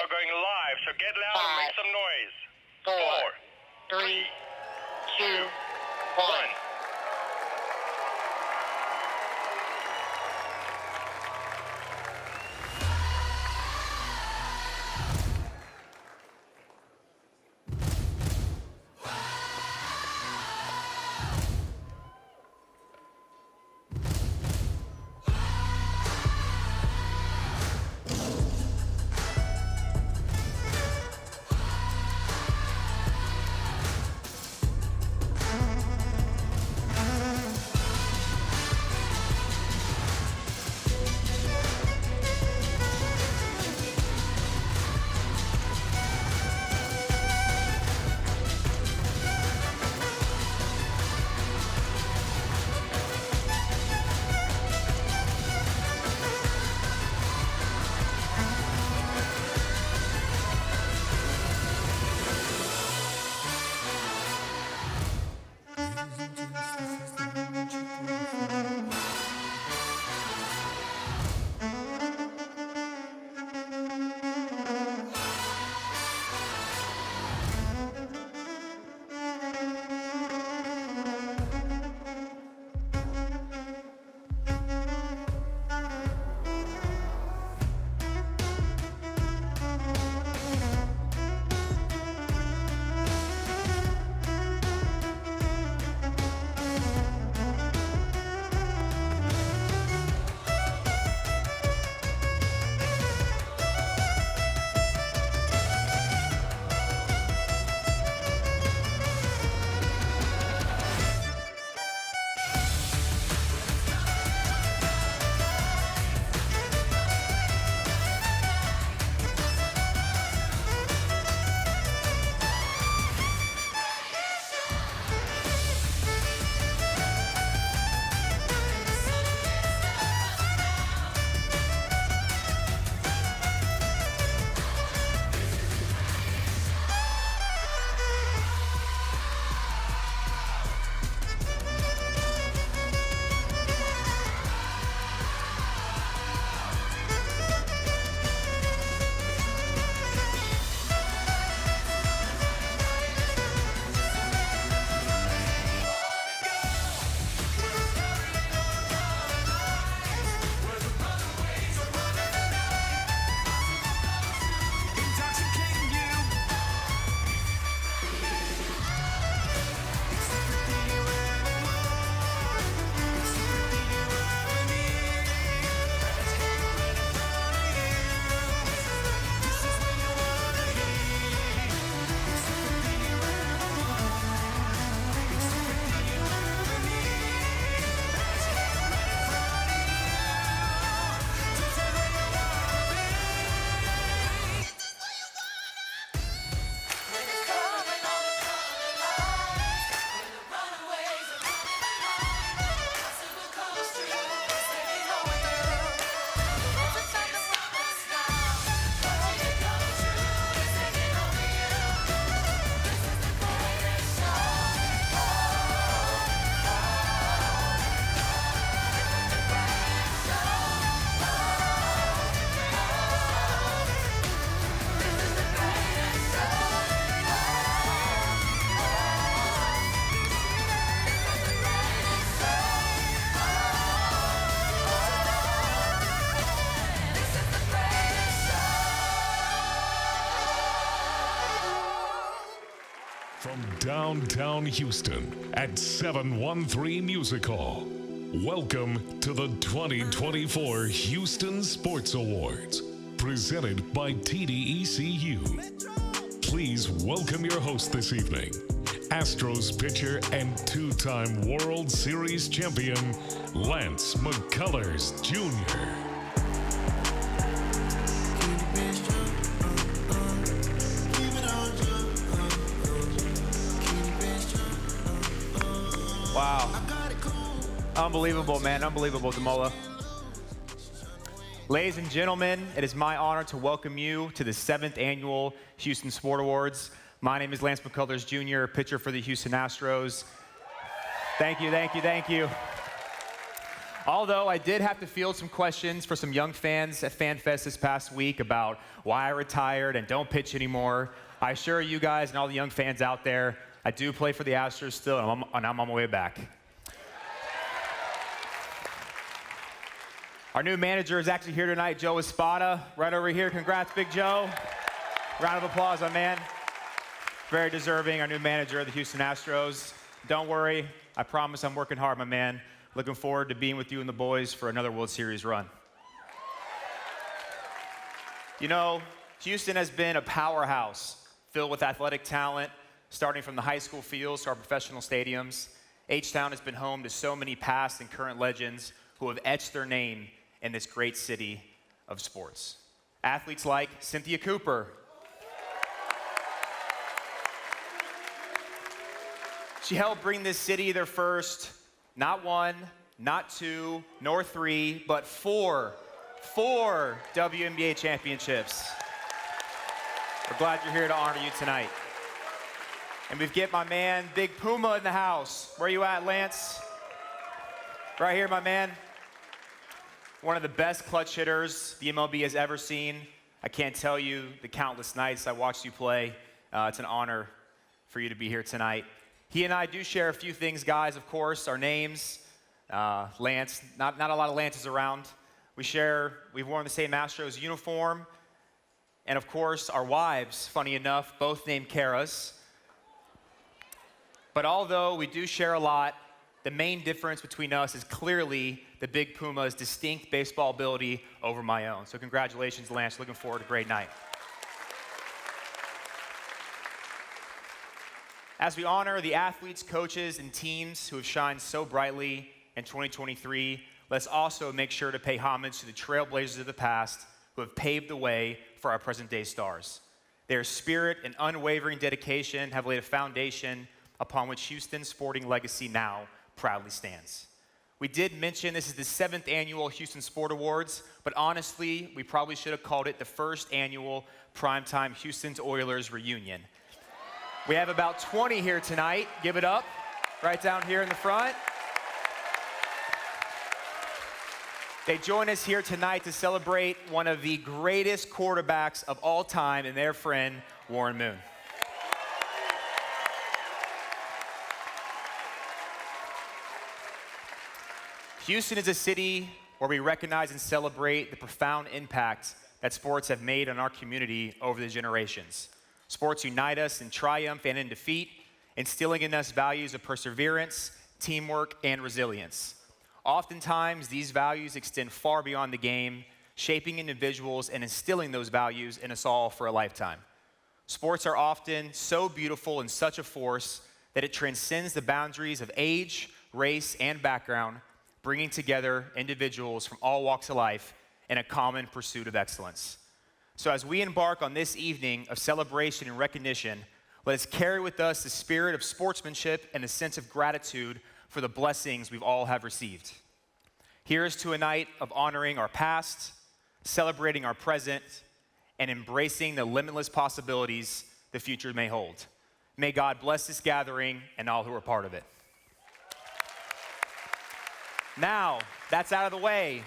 are going live, so get loud and make some noise. 4, 3, 2, 1. From downtown Houston at 713 Music Hall, welcome to the 2024 Houston Sports Awards, presented by TDECU. Please welcome your host this evening, Astros pitcher and two-time World Series champion, Lance McCullers Jr. Wow. Unbelievable, man. Unbelievable, Demola. Ladies and gentlemen, it is my honor to welcome you to the 7th Annual Houston Sport Awards. My name is Lance McCullers Jr., pitcher for the Houston Astros. Thank you, thank you, thank you. Although I did have to field some questions for some young fans at FanFest this past week about why I retired and don't pitch anymore, I assure you guys and all the young fans out there, I do play for the Astros still, and I'm on my way back. Our new manager is actually here tonight, Joe Espada, right over here. Congrats, Big Joe. Round of applause, my man. Very deserving, our new manager of the Houston Astros. Don't worry, I promise I'm working hard, my man. Looking forward to being with you and the boys for another World Series run. You know, Houston has been a powerhouse filled with athletic talent, starting from the high school fields to our professional stadiums. H-Town has been home to so many past and current legends who have etched their name in this great city of sports. Athletes like Cynthia Cooper. She helped bring this city their first, not one, not two, nor three, but four WNBA championships. We're glad you're here to honor you tonight. And we've got my man, Big Puma, in the house. Where you at, Lance? Right here, my man. One of the best clutch hitters the MLB has ever seen. I can't tell you the countless nights I watched you play. It's an honor for you to be here tonight. He and I do share a few things, guys, of course. Our names, Lance, not a lot of Lances around. We've worn the same Astros uniform. And of course, our wives, funny enough, both named Karas. But although we do share a lot, the main difference between us is clearly the Big Puma's distinct baseball ability over my own. So congratulations, Lance. Looking forward to a great night. As we honor the athletes, coaches, and teams who have shined so brightly in 2023, let's also make sure to pay homage to the trailblazers of the past who have paved the way for our present-day stars. Their spirit and unwavering dedication have laid a foundation upon which Houston's sporting legacy now proudly stands. We did mention this is the 7th annual Houston Sport Awards, but honestly, we probably should have called it the first annual Primetime Houston's Oilers Reunion. We have about 20 here tonight. Give it up, right down here in the front. They join us here tonight to celebrate one of the greatest quarterbacks of all time and their friend, Warren Moon. Houston is a city where we recognize and celebrate the profound impact that sports have made on our community over the generations. Sports unite us in triumph and in defeat, instilling in us values of perseverance, teamwork, and resilience. Oftentimes, these values extend far beyond the game, shaping individuals and instilling those values in us all for a lifetime. Sports are often so beautiful and such a force that it transcends the boundaries of age, race, and background, bringing together individuals from all walks of life in a common pursuit of excellence. So as we embark on this evening of celebration and recognition, let us carry with us the spirit of sportsmanship and a sense of gratitude for the blessings we've all have received. Here's to a night of honoring our past, celebrating our present, and embracing the limitless possibilities the future may hold. May God bless this gathering and all who are part of it. Now, that's out of the way.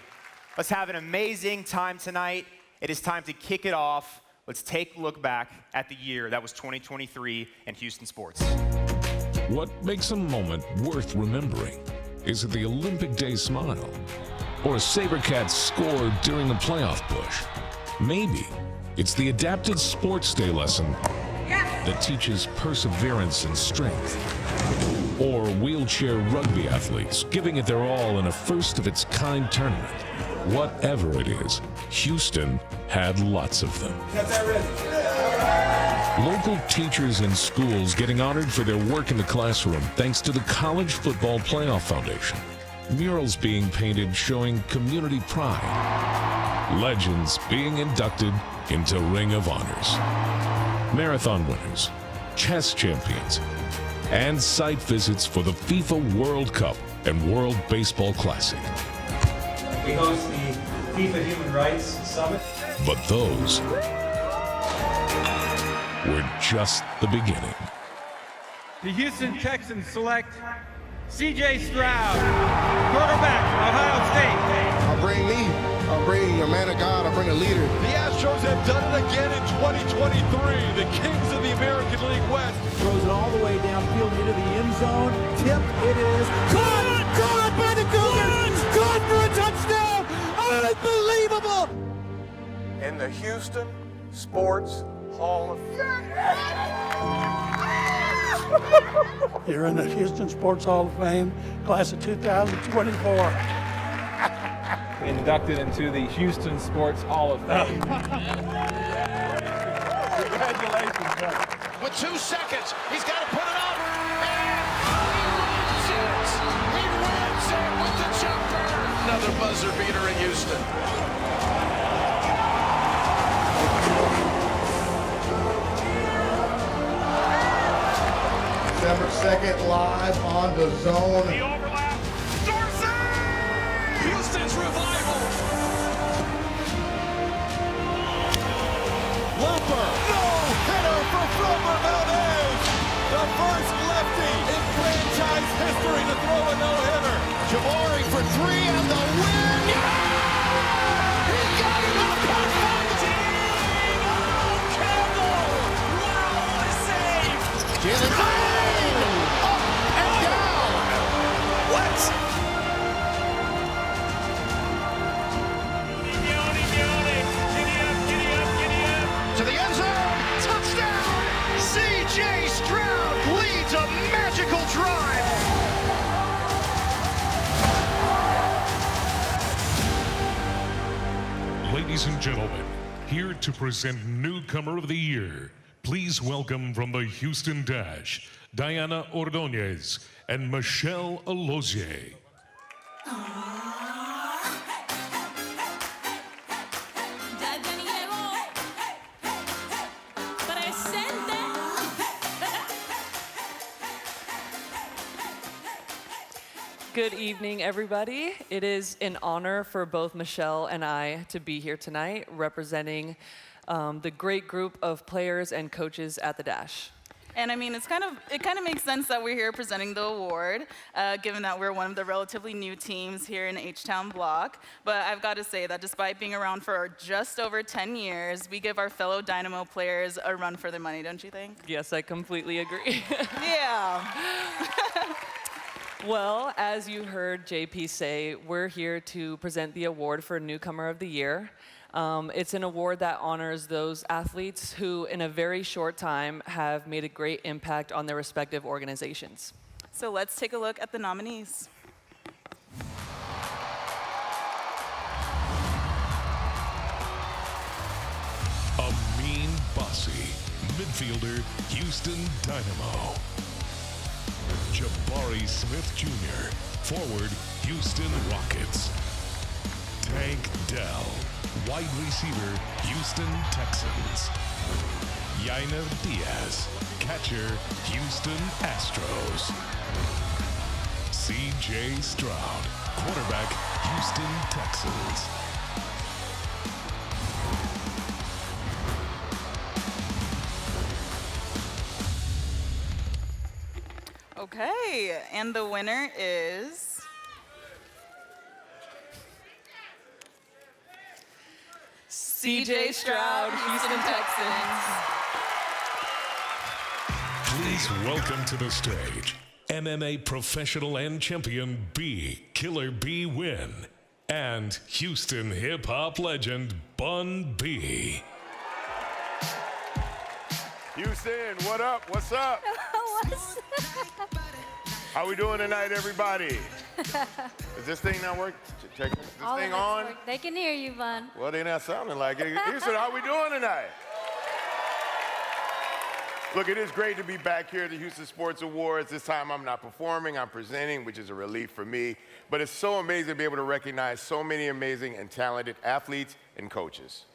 Let's have an amazing time tonight. It is time to kick it off. Let's take a look back at the year that was 2023 in Houston sports. What makes a moment worth remembering? Is it the Olympic Day smile? Or a SaberCats score during the playoff push? Maybe it's the adapted sports day lesson that teaches perseverance and strength. Or wheelchair rugby athletes giving it their all in a first-of-its-kind tournament. Whatever it is, Houston had lots of them. Local teachers and schools getting honored for their work in the classroom thanks to the College Football Playoff Foundation. Murals being painted showing community pride. Legends being inducted into Ring of Honors. Marathon winners, chess champions, and site visits for the FIFA World Cup and World Baseball Classic. We host the FIFA Human Rights Summit. But those were just the beginning. The Houston Texans select C.J. Stroud, quarterback, Ohio State. I'll bring a man of God, I'll bring a leader. The Astros have done it again in 2023. The Kings of the American League West. Throws it all the way downfield into the end zone. Tip, it is. Caught! Caught by the Cougars! Caught for a touchdown! Unbelievable! In the Houston Sports Hall of Fame. You're in the Houston Sports Hall of Fame, class of 2024. Inducted into the Houston Sports Hall of Fame. Congratulations, brother. With 2 seconds, he's got to put it up. And he wins it with the jumper. Another buzzer beater in Houston. December 2nd, live on the Zone. The overlap. Dorsey! Houston's revival. Lumper. No hitter for Frober Valdez. The first lefty in franchise history to throw a no-hitter. Jabari for 3 and the win. Yeah! He got it with the Campbell. Wow, what a save. Jalen Green. Up and down. What? To the end zone, touchdown! C.J. Stroud leads a magical drive. Ladies and gentlemen, here to present Newcomer of the Year, please welcome from the Houston Dash, Diana Ordonez and Michelle Alozie. Good evening, everybody. It is an honor for both Michelle and I to be here tonight representing the great group of players and coaches at the Dash. And I mean, it kind of makes sense that we're here presenting the award, given that we're one of the relatively new teams here in H-Town block. But I've got to say that despite being around for just over 10 years, we give our fellow Dynamo players a run for their money, don't you think? Yes, I completely agree. Yeah. Well, as you heard JP say, we're here to present the award for Newcomer of the Year. It's an award that honors those athletes who, in a very short time, have made a great impact on their respective organizations. So let's take a look at the nominees. Amin Bassi, midfielder, Houston Dynamo. Jabari Smith Jr., forward, Houston Rockets. Tank Dell, wide receiver, Houston Texans. Yainer Diaz, catcher, Houston Astros. C.J. Stroud, quarterback, Houston Texans. Okay, and the winner is C.J. Stroud, Houston Texans. Please welcome to the stage MMA professional and champion B, Killer B Win, and Houston hip-hop legend Bun B. Houston, what up? What's up? How we doing tonight, everybody? Is this thing not working? Check this thing on? They can hear you, Bun. Well, they're not sounding like it. Houston, how we doing tonight? Look, it is great to be back here at the Houston Sports Awards. This time I'm not performing, I'm presenting, which is a relief for me. But it's so amazing to be able to recognize so many amazing and talented athletes and coaches.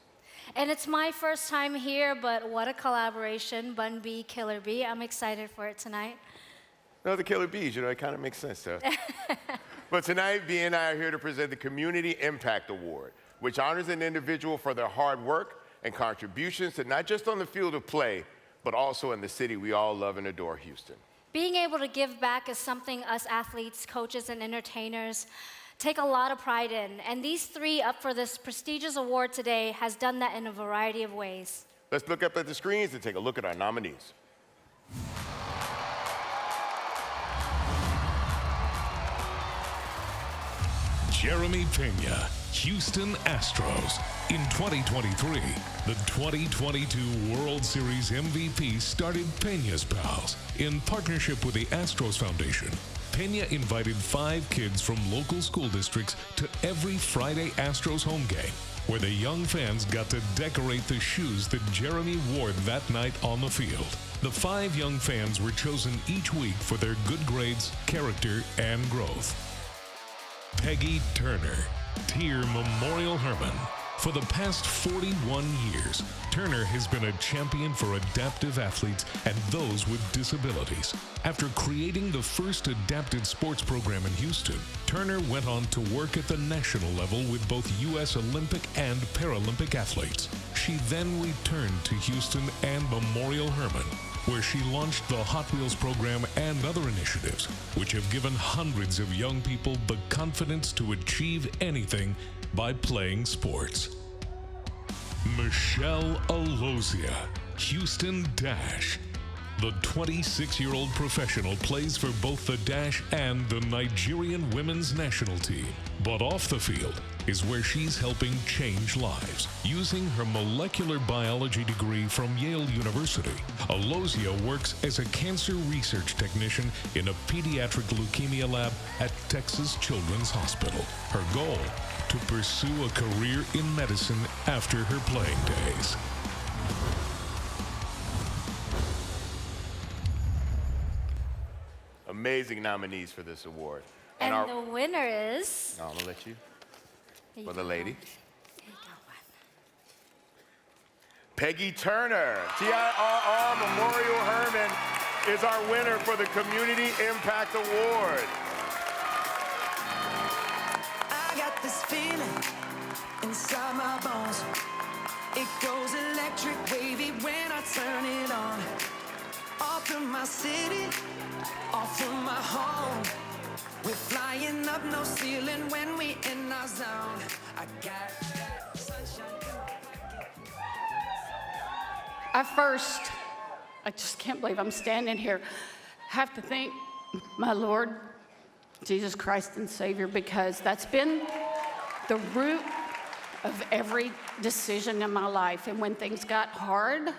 And it's my first time here, but what a collaboration, Bun B, Killer B. I'm excited for it tonight. No, the Killer Bees, you know, it kind of makes sense, though. But tonight, B and I are here to present the Community Impact Award, which honors an individual for their hard work and contributions to not just on the field of play, but also in the city we all love and adore, Houston. being able to give back is something us athletes, coaches, and entertainers take a lot of pride in. And these three up for this prestigious award today has done that in a variety of ways. Let's look up at the screens and take a look at our nominees. Jeremy Pena, Houston Astros. In 2023, the 2022 World Series MVP started Pena's Pals. In partnership with the Astros Foundation, Pena invited 5 kids from local school districts to every Friday Astros home game, where the young fans got to decorate the shoes that Jeremy wore that night on the field. The 5 young fans were chosen each week for their good grades, character, and growth. Peggy Turner, Tier Memorial Herman. For the past 41 years, Turner has been a champion for adaptive athletes and those with disabilities. After creating the first adapted sports program in Houston, Turner went on to work at the national level with both U.S. Olympic and Paralympic athletes. She then returned to Houston and Memorial Herman, where she launched the Hot Wheels program and other initiatives, which have given hundreds of young people the confidence to achieve anything by playing sports. Michelle Alozia, Houston Dash. The 26-year-old professional plays for both the Dash and the Nigerian women's national team. But off the field is where she's helping change lives. Using her molecular biology degree from Yale University, Alozia works as a cancer research technician in a pediatric leukemia lab at Texas Children's Hospital. Her goal, to pursue a career in medicine after her playing days. Amazing nominees for this award. And the winner is... No, I'm gonna let you. For the lady. Peggy Turner, TIRR Memorial Herman, is our winner for the Community Impact Award. I got this feeling inside my bones. It goes electric wavy when I turn it on. Off from my city, off from my home. We're flying up no ceiling when we in our zone. I got that sunshine. I just can't believe I'm standing here. Have to thank my Lord, Jesus Christ and Savior, because that's been the root of every decision in my life. And when things got hard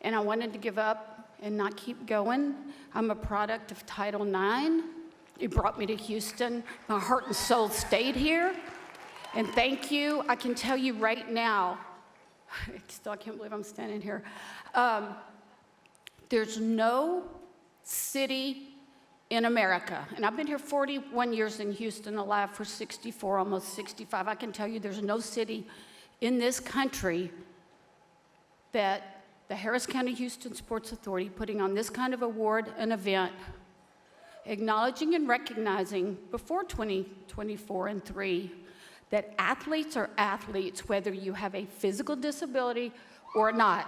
and I wanted to give up and not keep going, I'm a product of Title IX. It brought me to Houston. My heart and soul stayed here. And thank you. I can tell you right now, I can't believe I'm standing here. There's no city in America, and I've been here 41 years in Houston, alive for 64, almost 65. I can tell you there's no city in this country that the Harris County Houston Sports Authority putting on this kind of award and event, acknowledging and recognizing before 2024 and 3 that athletes are athletes, whether you have a physical disability or not.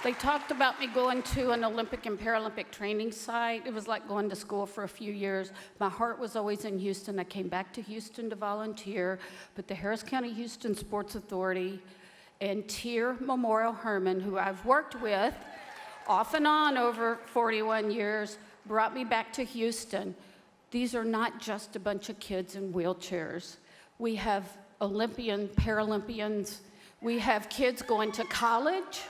They talked about me going to an Olympic and Paralympic training site. It was like going to school for a few years. My heart was always in Houston. I came back to Houston to volunteer, but the Harris County Houston Sports Authority and Tier Memorial Herman, who I've worked with off and on over 41 years, brought me back to Houston. These are not just a bunch of kids in wheelchairs. We have Olympian, Paralympians. We have kids going to college.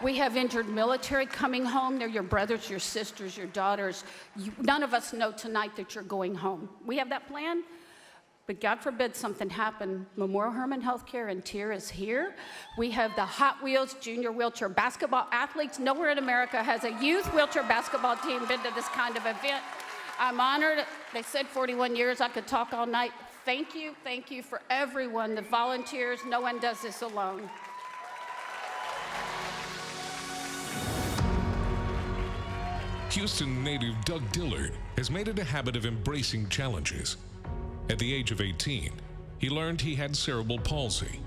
We have injured military coming home. They're your brothers, your sisters, your daughters. None of us know tonight that you're going home. We have that plan, but God forbid something happen. Memorial Hermann Healthcare and Tier is here. We have the Hot Wheels junior wheelchair basketball athletes. Nowhere in America has a youth wheelchair basketball team been to this kind of event. I'm honored. They said 41 years. I could talk all night. Thank you for everyone, the volunteers. No one does this alone. Houston native Doug Dillard has made it a habit of embracing challenges. At the age of 18, he learned he had cerebral palsy.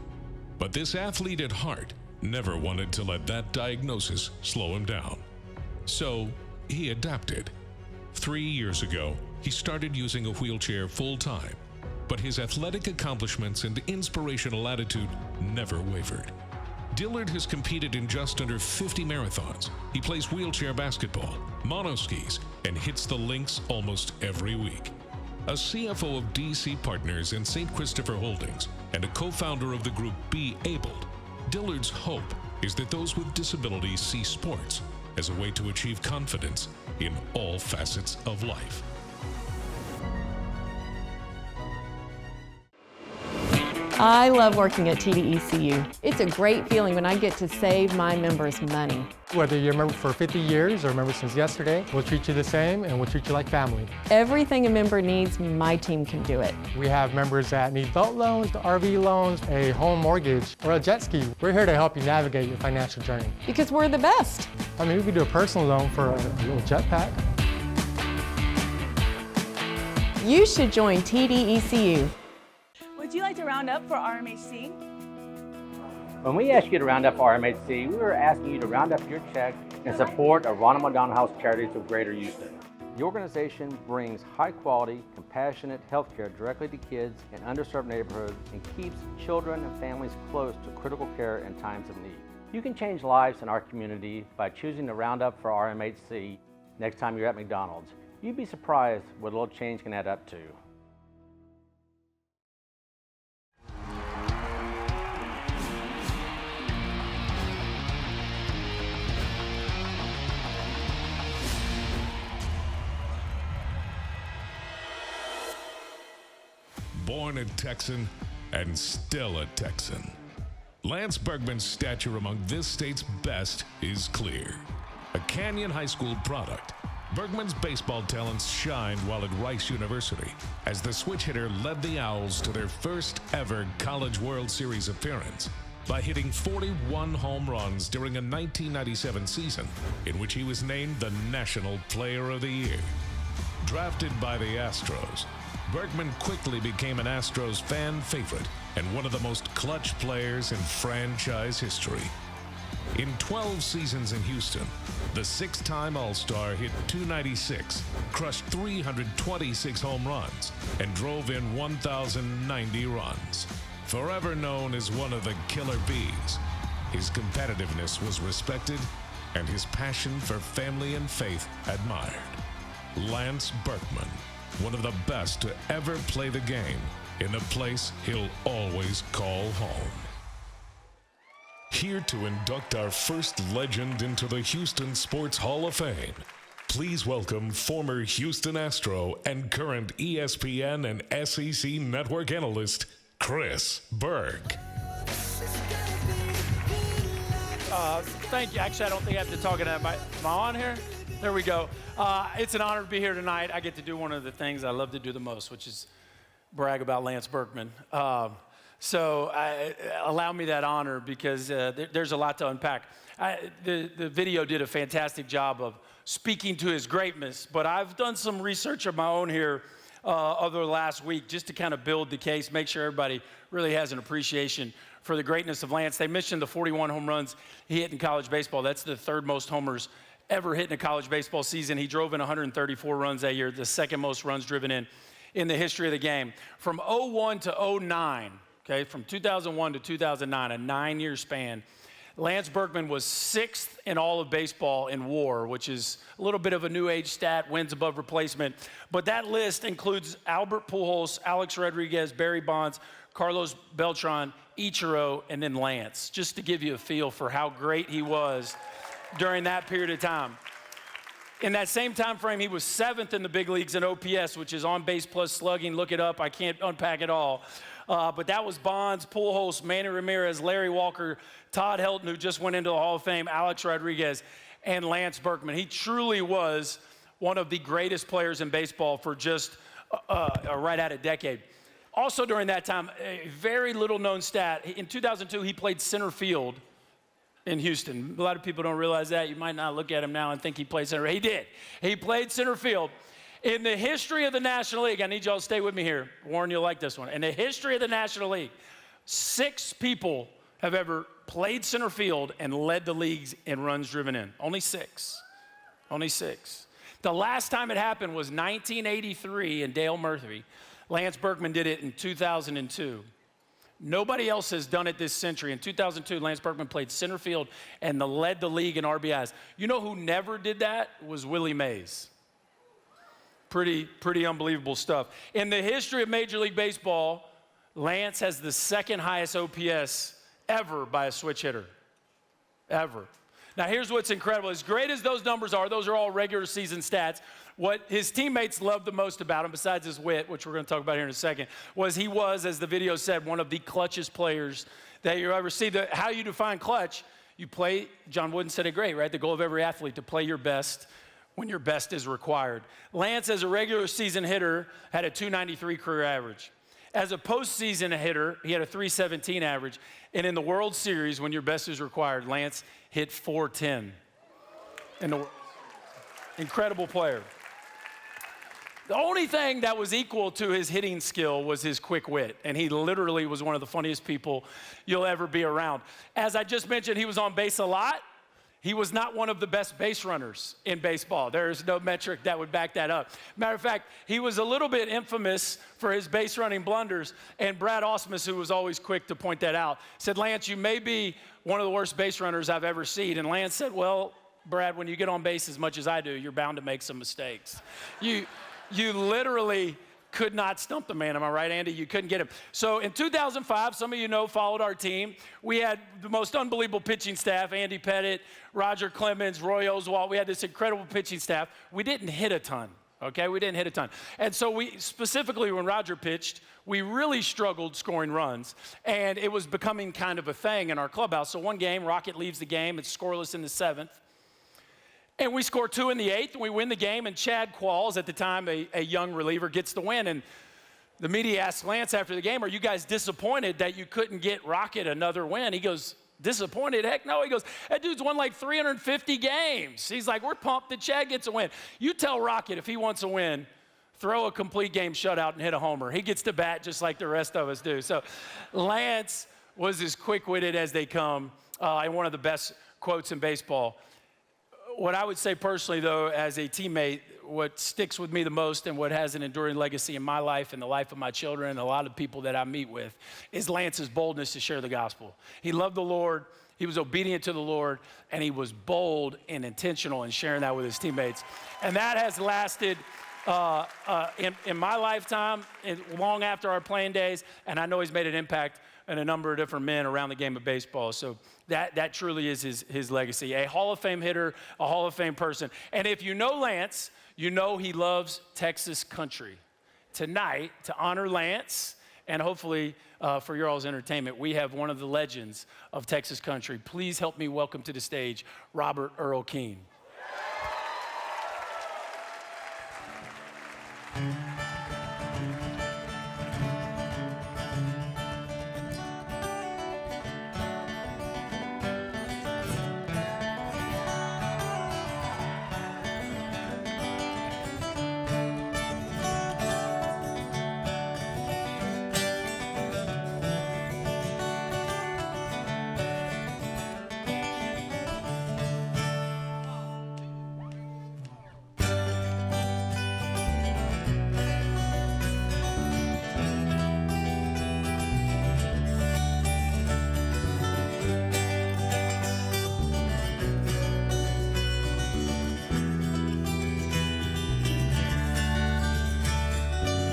But this athlete at heart never wanted to let that diagnosis slow him down. So he adapted. 3 years ago, he started using a wheelchair full-time, but his athletic accomplishments and inspirational attitude never wavered. Dillard has competed in just under 50 marathons. He plays wheelchair basketball, monoskis, and hits the links almost every week. A CFO of DC Partners and St. Christopher Holdings and a co-founder of the group Be Abled, Dillard's hope is that those with disabilities see sports as a way to achieve confidence in all facets of life. I love working at TDECU. It's a great feeling when I get to save my members money. Whether you're a member for 50 years or a member since yesterday, we'll treat you the same and we'll treat you like family. Everything a member needs, my team can do it. We have members that need boat loans, RV loans, a home mortgage, or a jet ski. We're here to help you navigate your financial journey. Because we're the best. I mean, we could do a personal loan for a little jetpack. You should join TDECU. Would you like to round up for RMHC? When we asked you to round up for RMHC, we were asking you to round up your check in support of Ronald McDonald House Charities of Greater Houston. The organization brings high-quality, compassionate health care directly to kids in underserved neighborhoods and keeps children and families close to critical care in times of need. You can change lives in our community by choosing to round up for RMHC next time you're at McDonald's. You'd be surprised what a little change can add up to. Born a Texan and still a Texan, Lance Bergman's stature among this state's best is clear. A Canyon High School product, Bergman's baseball talents shined while at Rice University as the switch hitter led the Owls to their first ever College World Series appearance by hitting 41 home runs during a 1997 season in which he was named the National Player of the Year. Drafted by the Astros, Bergman quickly became an Astros fan favorite and one of the most clutch players in franchise history. In 12 seasons in Houston, the six-time All-Star hit .296, crushed 326 home runs, and drove in 1,090 runs. Forever known as one of the Killer Bees, his competitiveness was respected and his passion for family and faith admired. Lance Bergman, one of the best to ever play the game in a place he'll always call home. Here to induct our first legend into the Houston Sports Hall of Fame, please welcome former Houston Astro and current ESPN and SEC network analyst, Chris Berg. Thank you. Actually, I don't think I have to talk about it. Am I on here? There we go. It's an honor to be here tonight. I get to do one of the things I love to do the most, which is brag about Lance Bergman. Allow me that honor because there's a lot to unpack. The video did a fantastic job of speaking to his greatness, but I've done some research of my own here over the last week just to kind of build the case, make sure everybody really has an appreciation for the greatness of Lance. They mentioned the 41 home runs he hit in college baseball. That's the third most homers ever hit in a college baseball season. He drove in 134 runs that year, the second most runs driven in the history of the game. From 01 to 09, okay, from 2001 to 2009, a 9-year span, Lance Bergman was 6th in all of baseball in WAR, which is a little bit of a new age stat, wins above replacement. But that list includes Albert Pujols, Alex Rodriguez, Barry Bonds, Carlos Beltran, Ichiro, and then Lance, just to give you a feel for how great he was during that period of time. In that same time frame, he was 7th in the big leagues in OPS, which is on base plus slugging. Look it up. I can't unpack it all. But that was Bonds, Pujols, Manny Ramirez, Larry Walker, Todd Helton, who just went into the Hall of Fame, Alex Rodriguez, and Lance Bergman. He truly was one of the greatest players in baseball for just right at a decade. Also during that time, a very little known stat. In 2002, he played center field in Houston. A lot of people don't realize that. You might not look at him now and think he played center. He did. He played center field. In the history of the National League, I need y'all to stay with me here. Warren, you'll like this one. In the history of the National League, 6 people have ever played center field and led the leagues in runs driven in. Only 6. Only 6. The last time it happened was 1983 in Dale Murphy. Lance Berkman did it in 2002. Nobody else has done it this century. In 2002, Lance Berkman played center field and led the league in RBIs. You know who never did that? Was Willie Mays. Pretty unbelievable stuff. In the history of Major League Baseball, Lance has the second highest OPS ever by a switch hitter. Ever. Now, here's what's incredible. As great as those numbers are, those are all regular season stats. What his teammates loved the most about him, besides his wit, which we're going to talk about here in a second, was he was, as the video said, one of the clutchest players that you ever see. How you define clutch, you play, John Wooden said it great, right? The goal of every athlete, to play your best when your best is required. Lance, as a regular season hitter, had a 293 career average. As a postseason hitter, he had a 317 average. And in the World Series, when your best is required, Lance hit 410. Incredible player. The only thing that was equal to his hitting skill was his quick wit, and he literally was one of the funniest people you'll ever be around. As I just mentioned, he was on base a lot. He was not one of the best base runners in baseball. There is no metric that would back that up. Matter of fact, he was a little bit infamous for his base running blunders, and Brad Ausmus, who was always quick to point that out, said, "Lance, you may be one of the worst base runners I've ever seen." And Lance said, "Well, Brad, when you get on base as much as I do, you're bound to make some mistakes." You literally could not stump the man. Am I right, Andy? You couldn't get him. So in 2005, some of you know, followed our team. We had the most unbelievable pitching staff: Andy Pettit, Roger Clemens, Roy Oswalt. We had this incredible pitching staff. We didn't hit a ton, okay? We didn't hit a ton. And so we, specifically when Roger pitched, we really struggled scoring runs, and it was becoming kind of a thing in our clubhouse. So one game, Rocket leaves the game. It's scoreless in the 7th. And we score 2 in the 8th, and we win the game, and Chad Qualls, at the time a young reliever, gets the win. And the media asked Lance after the game, "Are you guys disappointed that you couldn't get Rocket another win?" He goes, "Disappointed? Heck no." He goes, "That dude's won like 350 games. He's like, we're pumped that Chad gets a win. You tell Rocket if he wants a win, throw a complete game shutout and hit a homer. He gets to bat just like the rest of us do." So Lance was as quick-witted as they come, and one of the best quotes in baseball. What I would say personally, though, as a teammate, what sticks with me the most and what has an enduring legacy in my life and the life of my children and a lot of people that I meet with is Lance's boldness to share the gospel. He loved the Lord, he was obedient to the Lord, and he was bold and intentional in sharing that with his teammates. And that has lasted in my lifetime, long after our playing days, and I know he's made an impact on a number of different men around the game of baseball. So that truly is his legacy. A Hall of Fame hitter, a Hall of Fame person. And if you know Lance, you know he loves Texas country. Tonight, to honor Lance, and hopefully for your all's entertainment, we have one of the legends of Texas country. Please help me welcome to the stage Robert Earl Keen.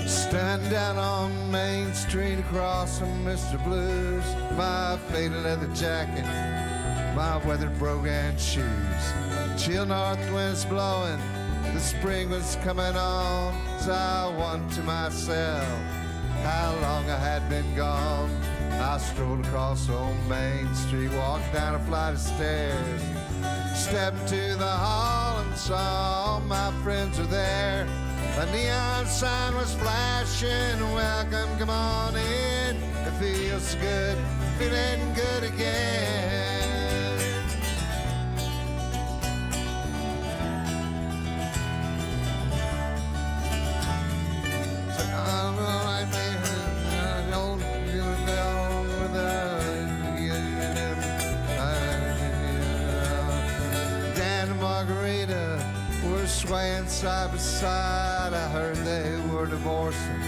Stand down on Main Street across from Mr. Blues, my faded leather jacket, my weathered brogan shoes. Chill north winds blowing, the spring was coming on, so I wondered to myself how long I had been gone. I strolled across old Main Street, walked down a flight of stairs, stepped into the hall and saw all my friends were there. A neon sign was flashing, welcome, come on in. It feels good, feeling good again. So I'm like, don't feel down with swaying side by side. I heard they were divorcing.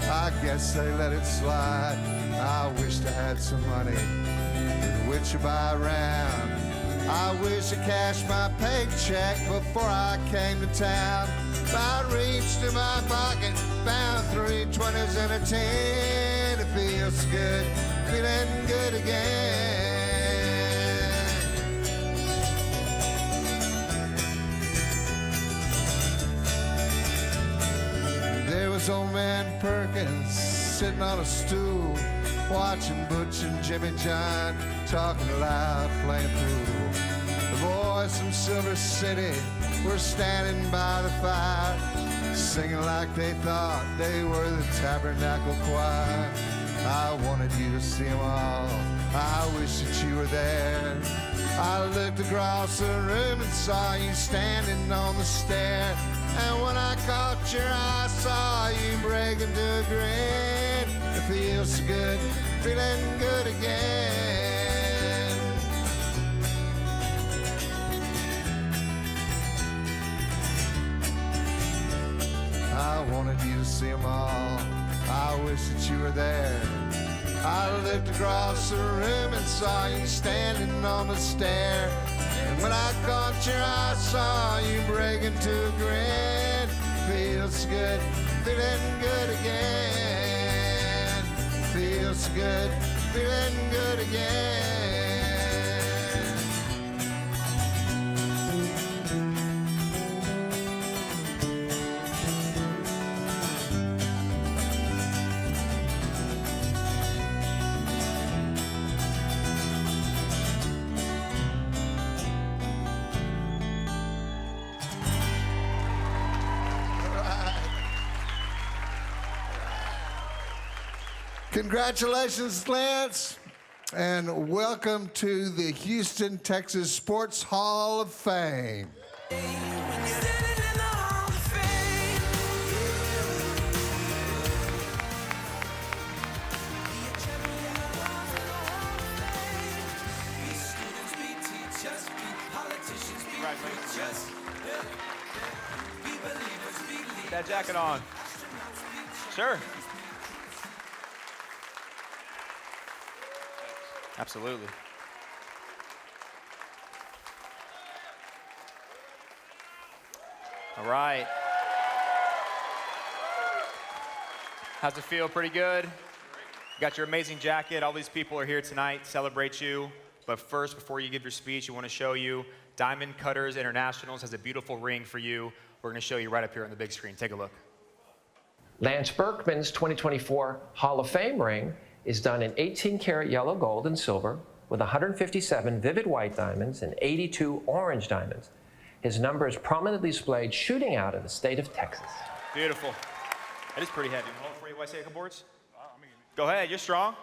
I guess they let it slide. I wished I had some money with which to buy around. I wish I cashed my paycheck before I came to town. I reached in my pocket, found 3 20s and a 10. It feels good, feeling good again. There was old man Perkins sitting on a stool, watching Butch and Jimmy John talking loud, playing pool. The boys from Silver City were standing by the fire, singing like they thought they were the Tabernacle Choir. I wanted you to see them all. I wish that you were there. I looked across the room and saw you standing on the stair. And when I caught your eye, I saw you break into a grin. It feels so good, feeling good again. I wanted you to see them all. I wish that you were there. I looked across the room and saw you standing on the stair. And when I caught your eye, I saw you break into a grin. Feels good, feeling good again. Feels good, feeling good again. Congratulations, Lance, and welcome to the Houston, Texas Sports Hall of Fame. Put that jacket on. Sure. Absolutely. All right. How's it feel? Pretty good? You got your amazing jacket. All these people are here tonight to celebrate you. But first, before you give your speech, we want to show you Diamond Cutters Internationals has a beautiful ring for you. We're going to show you right up here on the big screen. Take a look. Lance Berkman's 2024 Hall of Fame ring is done in 18-karat yellow gold and silver with 157 vivid white diamonds and 82 orange diamonds. His number is prominently displayed shooting out of the state of Texas. Beautiful. That is pretty heavy. Hold it for you while I say a couple words. Go ahead. You're strong.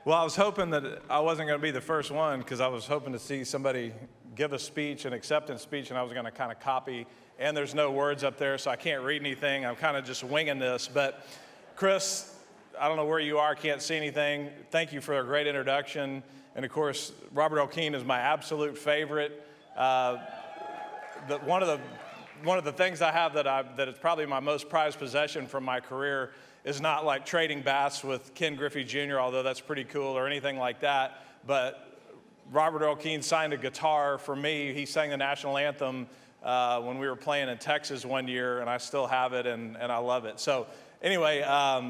Well, I was hoping that I wasn't going to be the first one because I was hoping to see somebody give a speech, an acceptance speech, and I was going to kind of copy. And there's no words up there, so I can't read anything. I'm kind of just winging this. But Chris, I don't know where you are, can't see anything. Thank you for a great introduction. And of course, Robert Earl Keen is my absolute favorite. One of the things I have that is probably my most prized possession from my career is not like trading bats with Ken Griffey Jr., although that's pretty cool, or anything like that. But Robert Earl Keen signed a guitar for me. He sang the national anthem when we were playing in Texas one year, and I still have it, and I love it. So anyway,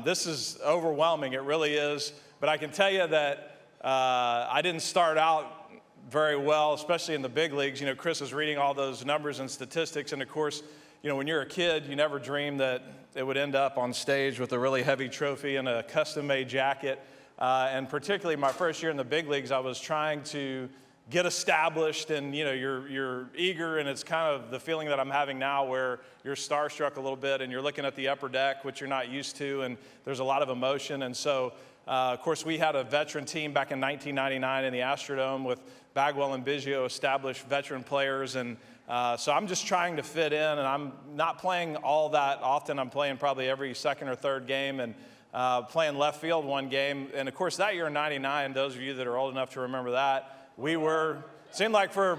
this is overwhelming. It really is. But I can tell you that I didn't start out very well, especially in the big leagues. You know, Chris was reading all those numbers and statistics, and of course, you know, when you're a kid, you never dream that it would end up on stage with a really heavy trophy and a custom-made jacket. And particularly my first year in the big leagues, I was trying to get established, and you know, you're eager, and it's kind of the feeling that I'm having now where you're starstruck a little bit and you're looking at the upper deck, which you're not used to, and there's a lot of emotion. And so, of course, we had a veteran team back in 1999 in the Astrodome with Bagwell and Biggio, established veteran players, and so I'm just trying to fit in, and I'm not playing all that often. I'm playing probably every second or third game, and playing left field one game. And of course, that year in '99, those of you that are old enough to remember that, seemed like for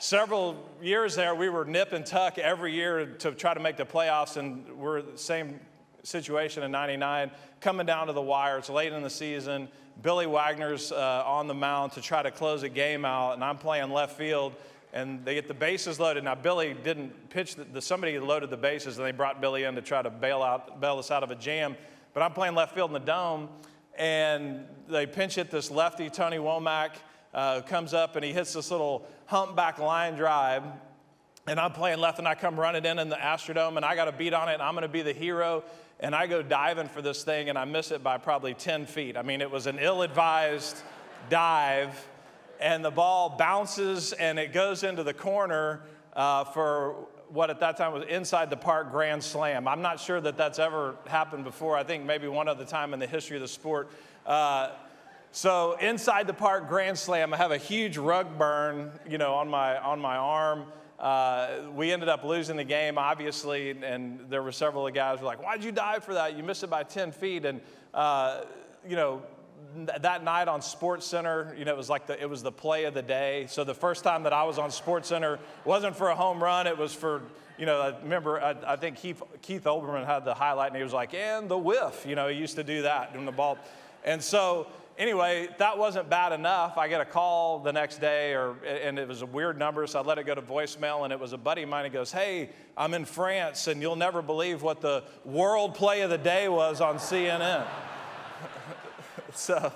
several years there, we were nip and tuck every year to try to make the playoffs, and we're the same situation in '99, coming down to the wire. It's late in the season. Billy Wagner's on the mound to try to close a game out, and I'm playing left field, and they get the bases loaded. Now, Billy didn't pitch, somebody loaded the bases, and they brought Billy in to try to bail us out of a jam. But I'm playing left field in the dome, and they pinch hit this lefty, Tony Womack, comes up, and he hits this little humpback line drive, and I'm playing left, and I come running in the Astrodome, and I got a beat on it, and I'm going to be the hero, and I go diving for this thing, and I miss it by probably 10 feet. I mean, it was an ill-advised dive, and the ball bounces, and it goes into the corner for what at that time was inside the park grand slam. I'm not sure that that's ever happened before. I think maybe one other time in the history of the sport. So inside the park grand slam, I have a huge rug burn, on my arm. We ended up losing the game, obviously, and there were several of the guys who were like, "Why'd you dive for that? You missed it by 10 feet." And that night on SportsCenter, it was the play of the day. So the first time that I was on SportsCenter wasn't for a home run. It was for, I remember, I think Keith Olbermann had the highlight, and he was like, "And the whiff." He used to do that when the ball. And so anyway, that wasn't bad enough. I get a call the next day, and it was a weird number, so I let it go to voicemail, and it was a buddy of mine who goes, "Hey, I'm in France, and you'll never believe what the world play of the day was on CNN." So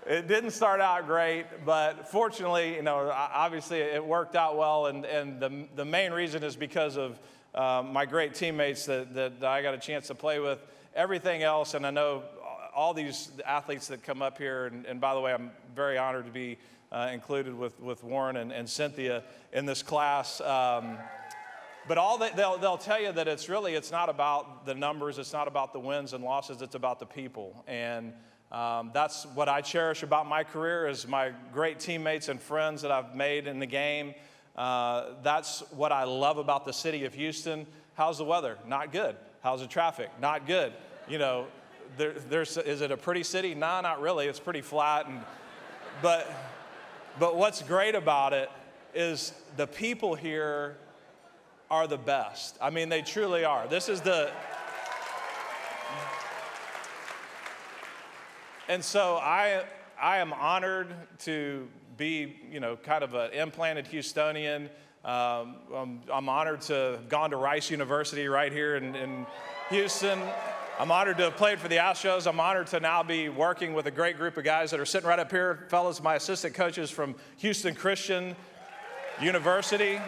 it didn't start out great, but fortunately, obviously it worked out well, and the main reason is because of my great teammates that I got a chance to play with. Everything else, and I know all these athletes that come up here, and by the way, I'm very honored to be included with Warren and Cynthia in this class. But they'll tell you that it's not about the numbers, it's not about the wins and losses, it's about the people. And that's what I cherish about my career is my great teammates and friends that I've made in the game. That's what I love about the city of Houston. How's the weather? Not good. How's the traffic? Not good. Is it a pretty city? Nah, not really. It's pretty flat. But what's great about it is the people here are the best. I mean, they truly are. And so I am honored to be, kind of an implanted Houstonian. I'm honored to have gone to Rice University right here in Houston. I'm honored to have played for the Astros. I'm honored to now be working with a great group of guys that are sitting right up here. Fellas, my assistant coaches from Houston Christian University.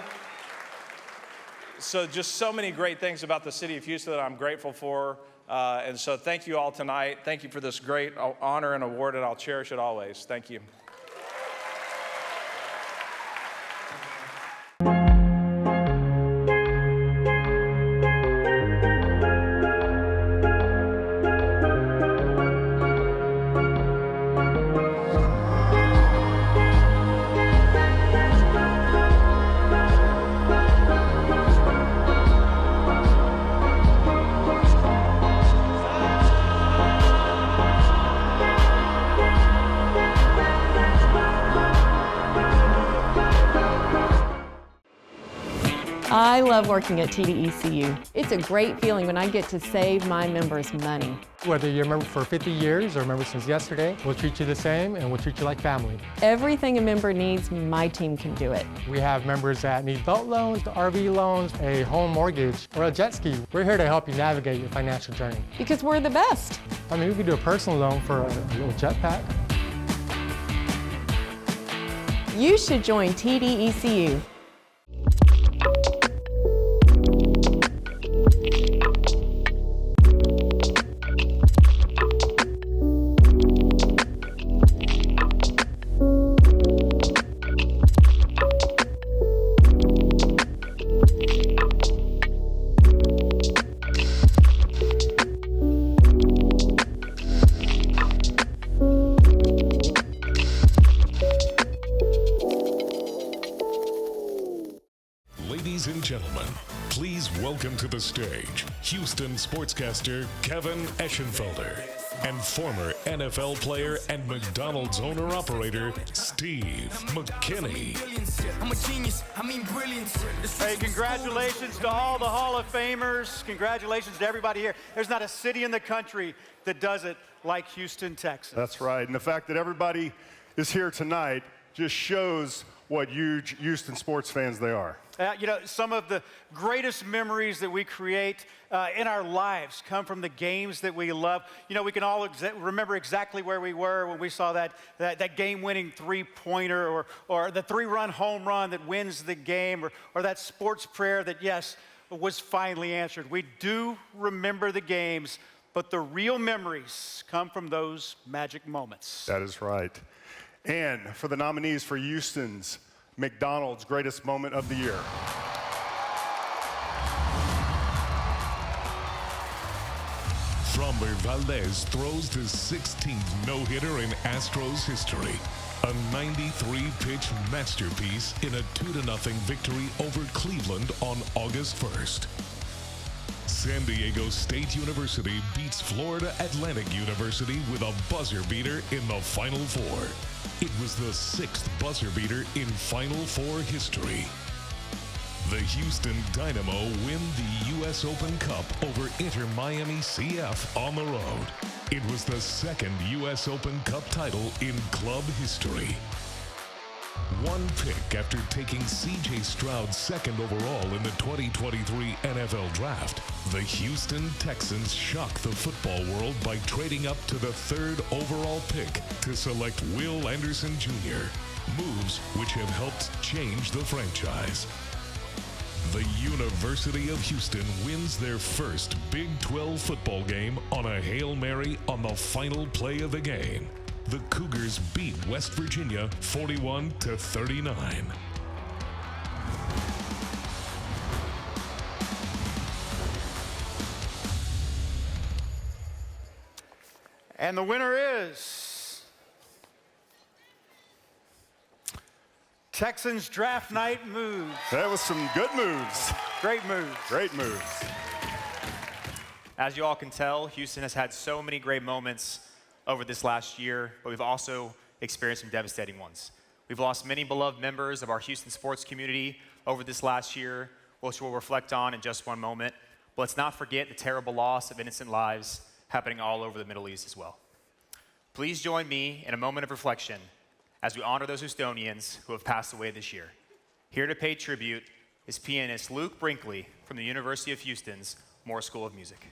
So just so many great things about the city of Houston that I'm grateful for. And so thank you all tonight. Thank you for this great honor and award, and I'll cherish it always. Thank you. I love working at TDECU. It's a great feeling when I get to save my members money. Whether you're a member for 50 years or a member since yesterday, we'll treat you the same and we'll treat you like family. Everything a member needs, my team can do it. We have members that need boat loans, RV loans, a home mortgage, or a jet ski. We're here to help you navigate your financial journey. Because we're the best. I mean, we can do a personal loan for a little jetpack. You should join TDECU. Ladies and gentlemen, please welcome to the stage Houston sportscaster Kevin Eschenfelder. and former NFL player and McDonald's owner-operator, Steve McKinney. I'm a genius, I mean brilliant. Hey, congratulations to all the Hall of Famers. Congratulations to everybody here. There's not a city in the country that does it like Houston, Texas. That's right. And the fact that everybody is here tonight just shows what huge Houston sports fans they are. You know, some of the greatest memories that we create in our lives come from the games that we love. You know, we can all remember exactly where we were when we saw that game-winning three-pointer or the three-run home run that wins the game or that sports prayer that, yes, was finally answered. We do remember the games, but the real memories come from those magic moments. That is right. And for the nominees for Houston's McDonald's Greatest Moment of the Year. Framber Valdez throws the 16th no-hitter in Astros history. A 93-pitch masterpiece in a 2-0 victory over Cleveland on August 1st. San Diego State University beats Florida Atlantic University with a buzzer beater in the Final Four. It was the 6th buzzer beater in Final Four history. The Houston Dynamo win the U.S. Open Cup over Inter Miami CF on the road. It was the 2nd U.S. Open Cup title in club history. One pick after taking C.J. Stroud 2nd overall in the 2023 NFL Draft, the Houston Texans shock the football world by trading up to the 3rd overall pick to select Will Anderson Jr., moves which have helped change the franchise. The University of Houston wins their first Big 12 football game on a Hail Mary on the final play of the game. The Cougars beat West Virginia 41-39. And the winner is Texans Draft Night moves. That was some good moves. Great moves. Great moves. As you all can tell, Houston has had so many great moments over this last year, but we've also experienced some devastating ones. We've lost many beloved members of our Houston sports community over this last year, which we'll reflect on in just one moment. But let's not forget the terrible loss of innocent lives happening all over the Middle East as well. Please join me in a moment of reflection as we honor those Houstonians who have passed away this year. Here to pay tribute is pianist Luke Brinkley from the University of Houston's Moore School of Music.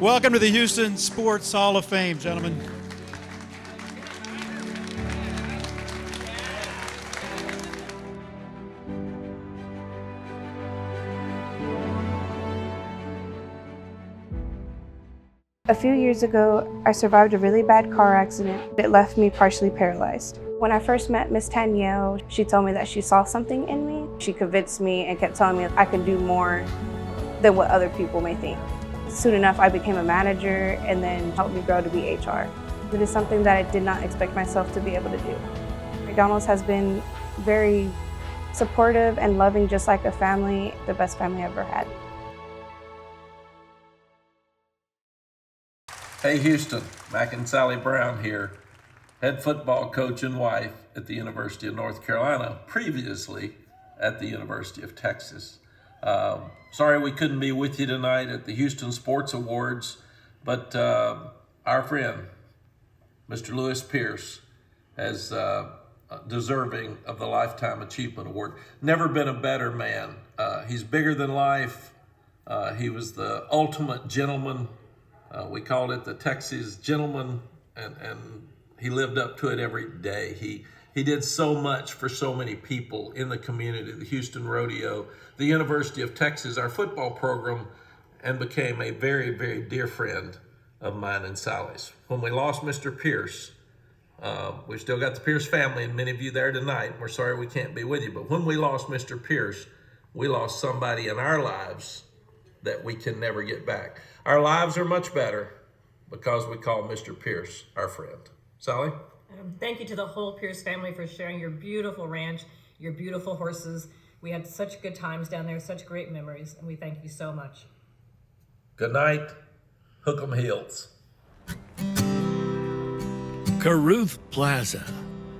Welcome to the Houston Sports Hall of Fame, gentlemen. A few years ago, I survived a really bad car accident that left me partially paralyzed. When I first met Miss Danielle, she told me that she saw something in me. She convinced me and kept telling me I could do more than what other people may think. Soon enough, I became a manager and then helped me grow to be HR. It is something that I did not expect myself to be able to do. McDonald's has been very supportive and loving, just like a family, the best family I've ever had. Hey Houston, Mac and Sally Brown here, head football coach and wife at the University of North Carolina, previously at the University of Texas. Sorry we couldn't be with you tonight at the Houston Sports Awards, but our friend, Mr. Lewis Pierce, is deserving of the Lifetime Achievement Award. Never been a better man. He's bigger than life. He was the ultimate gentleman. We called it the Texas Gentleman, and he lived up to it every day. He did so much for so many people in the community, the Houston Rodeo, the University of Texas, our football program, and became a very, very dear friend of mine and Sally's. When we lost Mr. Pierce, we still got the Pierce family and many of you there tonight. We're sorry we can't be with you, but when we lost Mr. Pierce, we lost somebody in our lives that we can never get back. Our lives are much better because we call Mr. Pierce our friend. Sally? Thank you to the whole Pierce family for sharing your beautiful ranch, your beautiful horses. We had such good times down there, such great memories, and we thank you so much. Good night. Hook 'em Hills. Caruth Plaza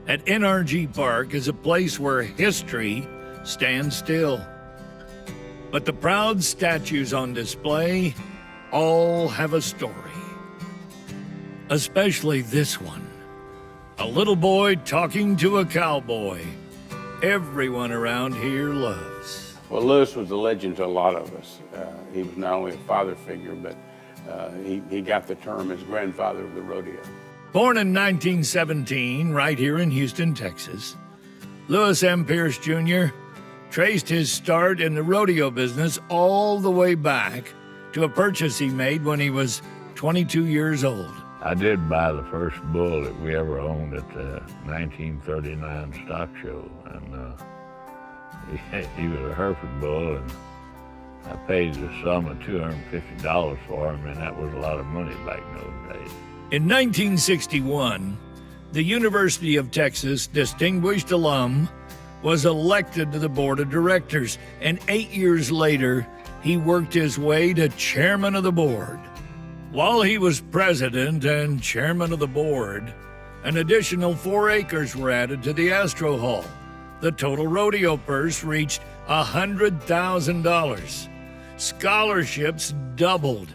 at NRG Park is a place where history stands still. But the proud statues on display all have a story. Especially this one. A little boy talking to a cowboy. Everyone around here loves. Well, Lewis was a legend to a lot of us. He was not only a father figure, but he got the term as grandfather of the rodeo. Born in 1917, right here in Houston, Texas, Lewis M. Pierce Jr. traced his start in the rodeo business all the way back to a purchase he made when he was 22 years old. I did buy the first bull that we ever owned at the 1939 stock show, and he was a Hereford bull, and I paid the sum of $250 for him, and that was a lot of money back in those days. In 1961, the University of Texas distinguished alum was elected to the board of directors, and 8 years later, he worked his way to chairman of the board. While he was president and chairman of the board, an additional 4 acres were added to the Astro Hall. The total rodeo purse reached $100,000. Scholarships doubled.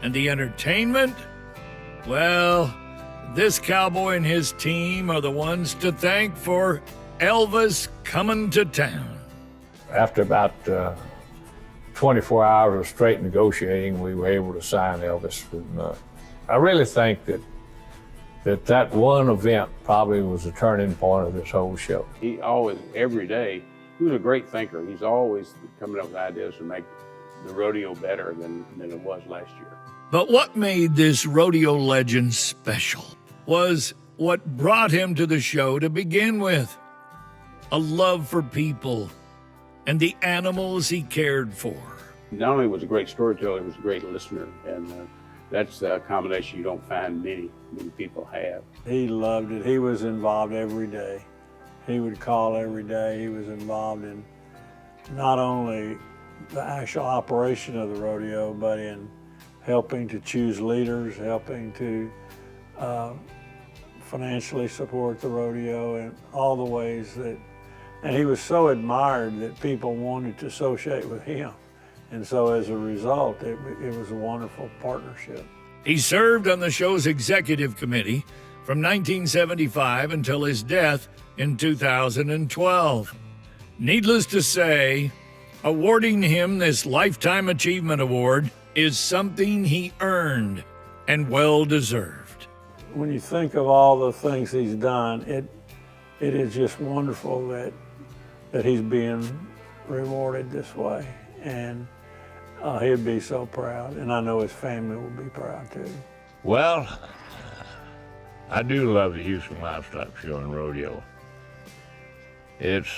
And the entertainment? Well, this cowboy and his team are the ones to thank for Elvis coming to town. After about 24 hours of straight negotiating, we were able to sign Elvis. And, I really think that one event probably was the turning point of this whole show. He always, every day, he was a great thinker. He's always coming up with ideas to make the rodeo better than it was last year. But what made this rodeo legend special was what brought him to the show to begin with. A love for people and the animals he cared for. Not only was he a great storyteller, he was a great listener, and that's a combination you don't find many people have. He loved it. He was involved every day. He would call every day. He was involved in not only the actual operation of the rodeo, but in helping to choose leaders, helping to financially support the rodeo, and all the ways that, and he was so admired that people wanted to associate with him. And so as a result, it was a wonderful partnership. He served on the show's executive committee from 1975 until his death in 2012. Needless to say, awarding him this Lifetime Achievement Award is something he earned and well deserved. When you think of all the things he's done, it is just wonderful that he's being rewarded this way. And he'd be so proud, and I know his family will be proud too. Well, I do love the Houston Livestock Show and Rodeo. It's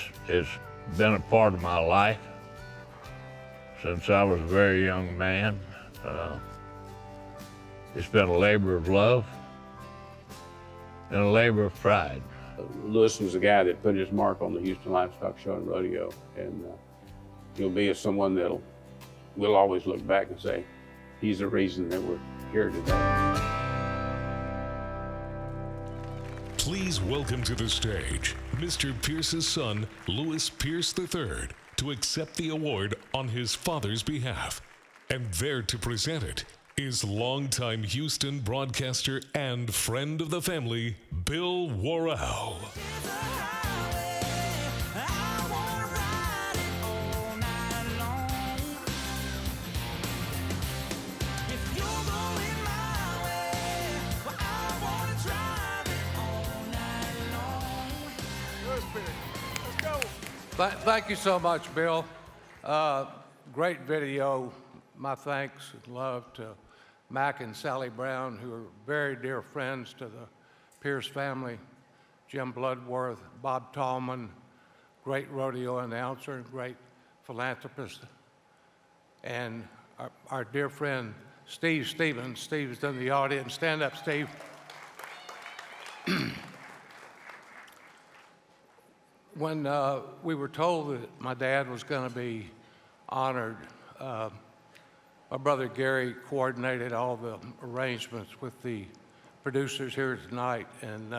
been a part of my life since I was a very young man. It's been a labor of love and a labor of pride. Lewis was the guy that put his mark on the Houston Livestock Show and Rodeo, and he'll be someone that'll we'll always look back and say, he's the reason that we're here today. Please welcome to the stage Mr. Pierce's son, Lewis Pierce III, to accept the award on his father's behalf. And there to present it is longtime Houston broadcaster and friend of the family, Bill Worrell. Thank you so much, Bill. Great video. My thanks and love to Mac and Sally Brown, who are very dear friends to the Pierce family. Jim Bloodworth, Bob Tallman, great rodeo announcer and great philanthropist. And our dear friend, Steve Stevens. Steve's in the audience. Stand up, Steve. When we were told that my dad was going to be honored, my brother Gary coordinated all the arrangements with the producers here tonight, and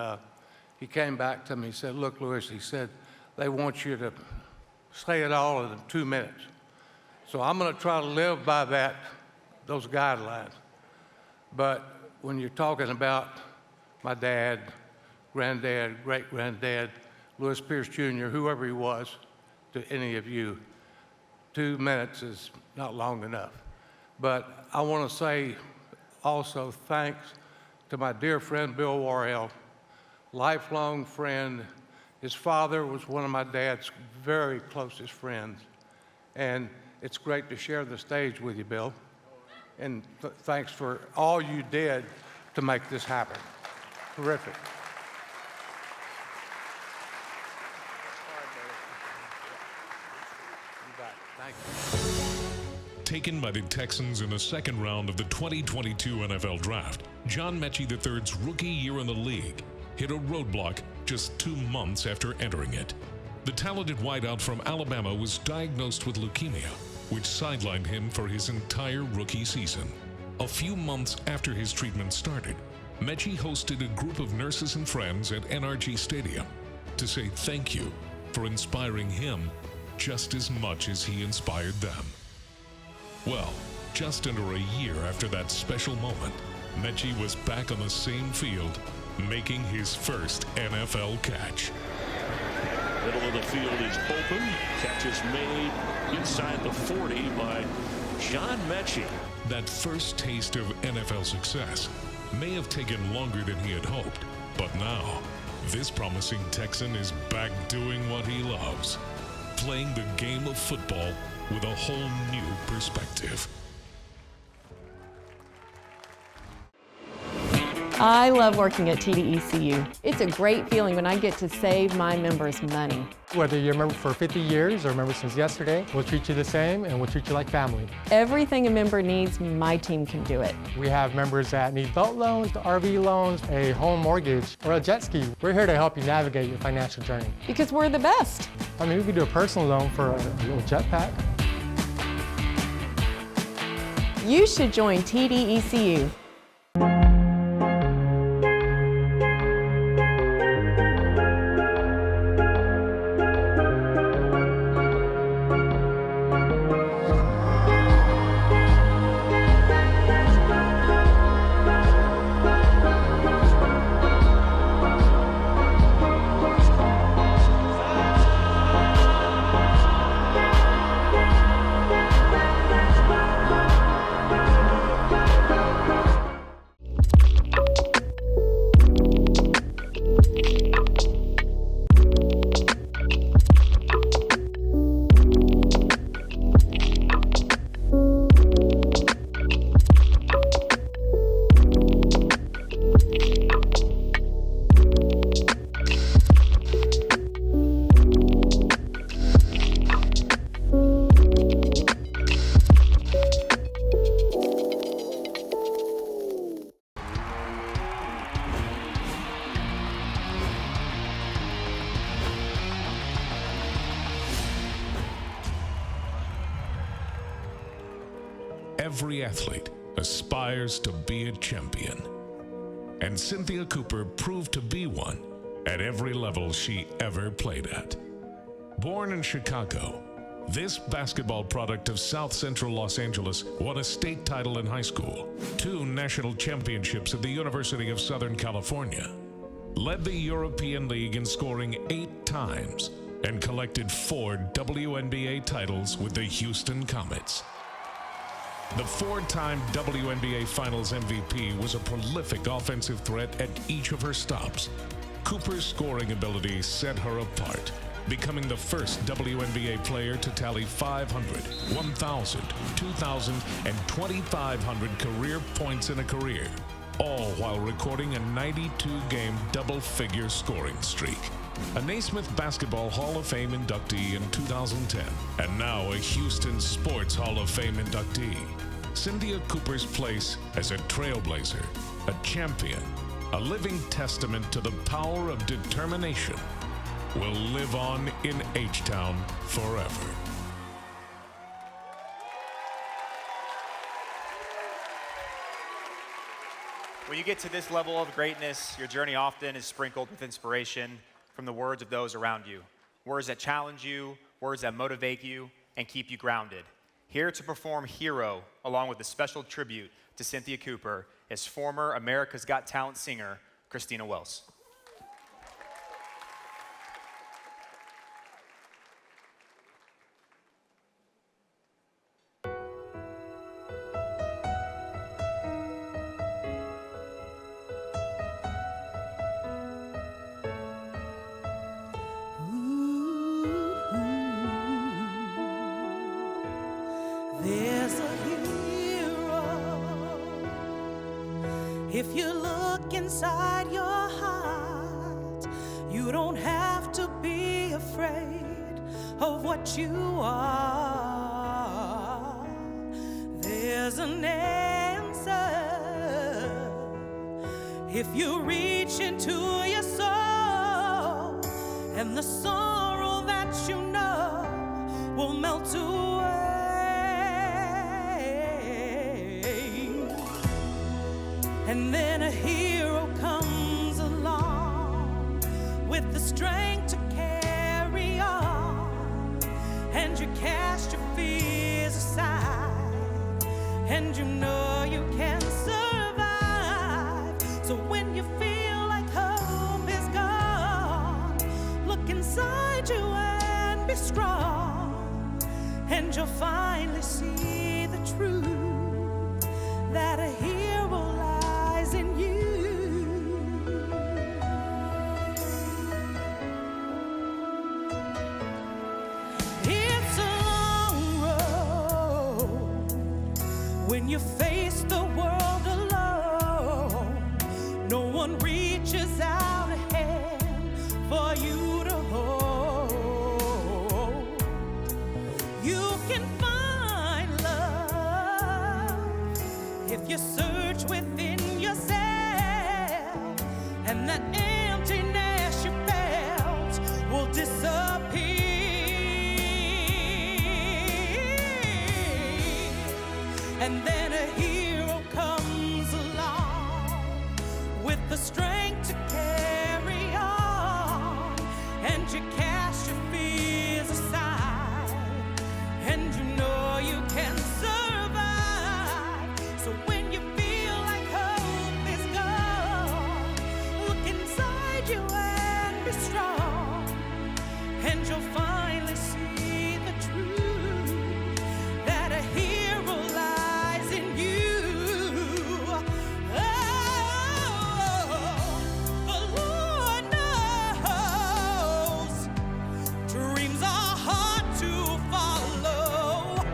he came back to me and said, look, Lewis, he said, they want you to say it all in 2 minutes. So I'm going to try to live by those guidelines. But when you're talking about my dad, granddad, great-granddad, Lewis Pierce Jr., whoever he was, to any of you, 2 minutes is not long enough. But I want to say also thanks to my dear friend Bill Worrell, lifelong friend. His father was one of my dad's very closest friends. And it's great to share the stage with you, Bill. And thanks for all you did to make this happen. Terrific. Taken by the Texans in the second round of the 2022 NFL Draft, John Mechie III's rookie year in the league hit a roadblock just 2 months after entering it. The talented wideout from Alabama was diagnosed with leukemia, which sidelined him for his entire rookie season. A few months after his treatment started, Mechie hosted a group of nurses and friends at NRG Stadium to say thank you for inspiring him just as much as he inspired them. Well, just under a year after that special moment, Mechie was back on the same field, making his first NFL catch. Middle of the field is open. Catch is made inside the 40 by John Mechie. That first taste of NFL success may have taken longer than he had hoped, but now, this promising Texan is back doing what he loves, playing the game of football with a whole new perspective. I love working at TDECU. It's a great feeling when I get to save my members money. Whether you're a member for 50 years or a member since yesterday, we'll treat you the same and we'll treat you like family. Everything a member needs, my team can do it. We have members that need boat loans, RV loans, a home mortgage, or a jet ski. We're here to help you navigate your financial journey. Because we're the best. I mean, we could do a personal loan for a little jetpack. You should join TDECU. every athlete aspires to be a champion. And Cynthia Cooper proved to be one at every level she ever played at. Born in Chicago, this basketball product of South Central Los Angeles won a state title in high school, 2 national championships at the University of Southern California, led the European League in scoring 8 times, and collected 4 WNBA titles with the Houston Comets. The 4-time WNBA Finals MVP was a prolific offensive threat at each of her stops. Cooper's scoring ability set her apart, becoming the first WNBA player to tally 500, 1,000, 2,000, and 2,500 career points in a career, all while recording a 92-game double-figure scoring streak. A Naismith Basketball Hall of Fame inductee in 2010, and now a Houston Sports Hall of Fame inductee. Cynthia Cooper's place as a trailblazer, a champion, a living testament to the power of determination will live on in H-Town forever. When you get to this level of greatness, your journey often is sprinkled with inspiration from the words of those around you. Words that challenge you, words that motivate you, and keep you grounded. Here to perform Hero, along with a special tribute to Cynthia Cooper, is former America's Got Talent singer, Christina Wells. There's a hero. If you look inside your heart, you don't have to be afraid of what you are. There's an answer. If you reach into your soul, and the sorrow that you know will melt away. And then a hero comes along with the strength to carry on, and you cast your fears aside, and you know you can survive. So when you feel like hope is gone, look inside you and be strong, and you'll finally see the truth that a hero lies in you. It's a long road when you face the world alone. No one reaches out a hand for you to hold. You can find love if you search within yourself, and that emptiness you felt will disappear. And then a hero comes along with the strength to carry on, and you cast your fears aside, and you know you can survive. So when you feel like hope is gone, look inside you and be strong, and you'll finally see the truth that a hero lies in you. Oh, the Lord knows dreams are hard to follow,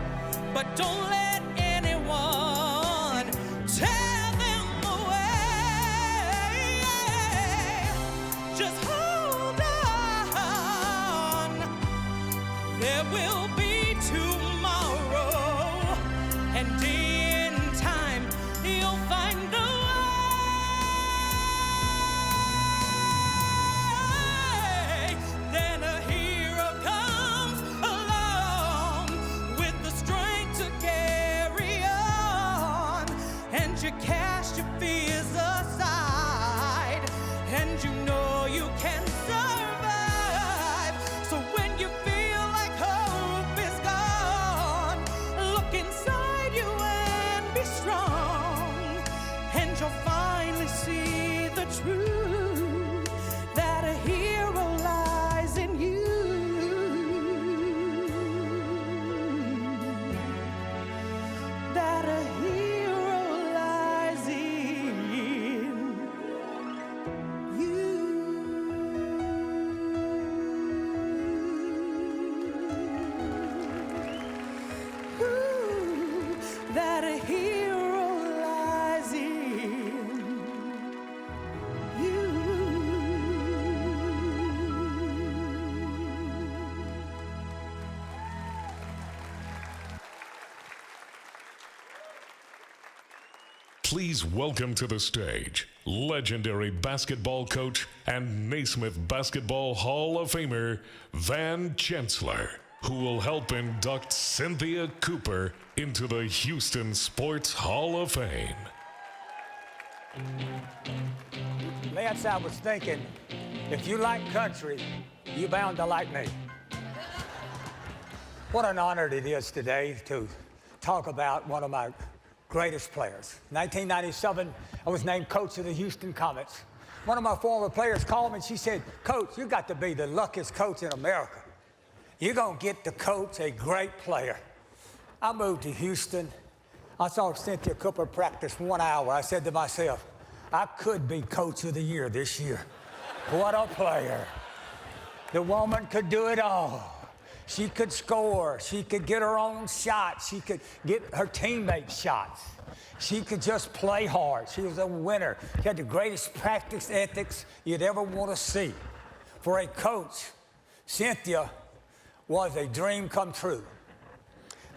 but don't let anyone tear them away. Just hold on. There will be tomorrow, and in time you'll find a way. Then a hero comes along with the strength to carry Please welcome to the stage legendary basketball coach and Naismith Basketball Hall of Famer Van Chancellor, who will help induct Cynthia Cooper into the Houston Sports Hall of Fame. Lance, I was thinking, if you like country, you're bound to like me. What an honor it is today to talk about one of my greatest players. 1997, I was named coach of the Houston Comets. One of my former players called me and she said, "Coach, you got to be the luckiest coach in America. You're going to get to coach a great player." I moved to Houston. I saw Cynthia Cooper practice 1 hour. I said to myself, I could be coach of the year this year. What a player. The woman could do it all. She could score. She could get her own shots. She could get her teammates' shots. She could just play hard. She was a winner. She had the greatest practice ethics you'd ever want to see. For a coach, Cynthia was a dream come true.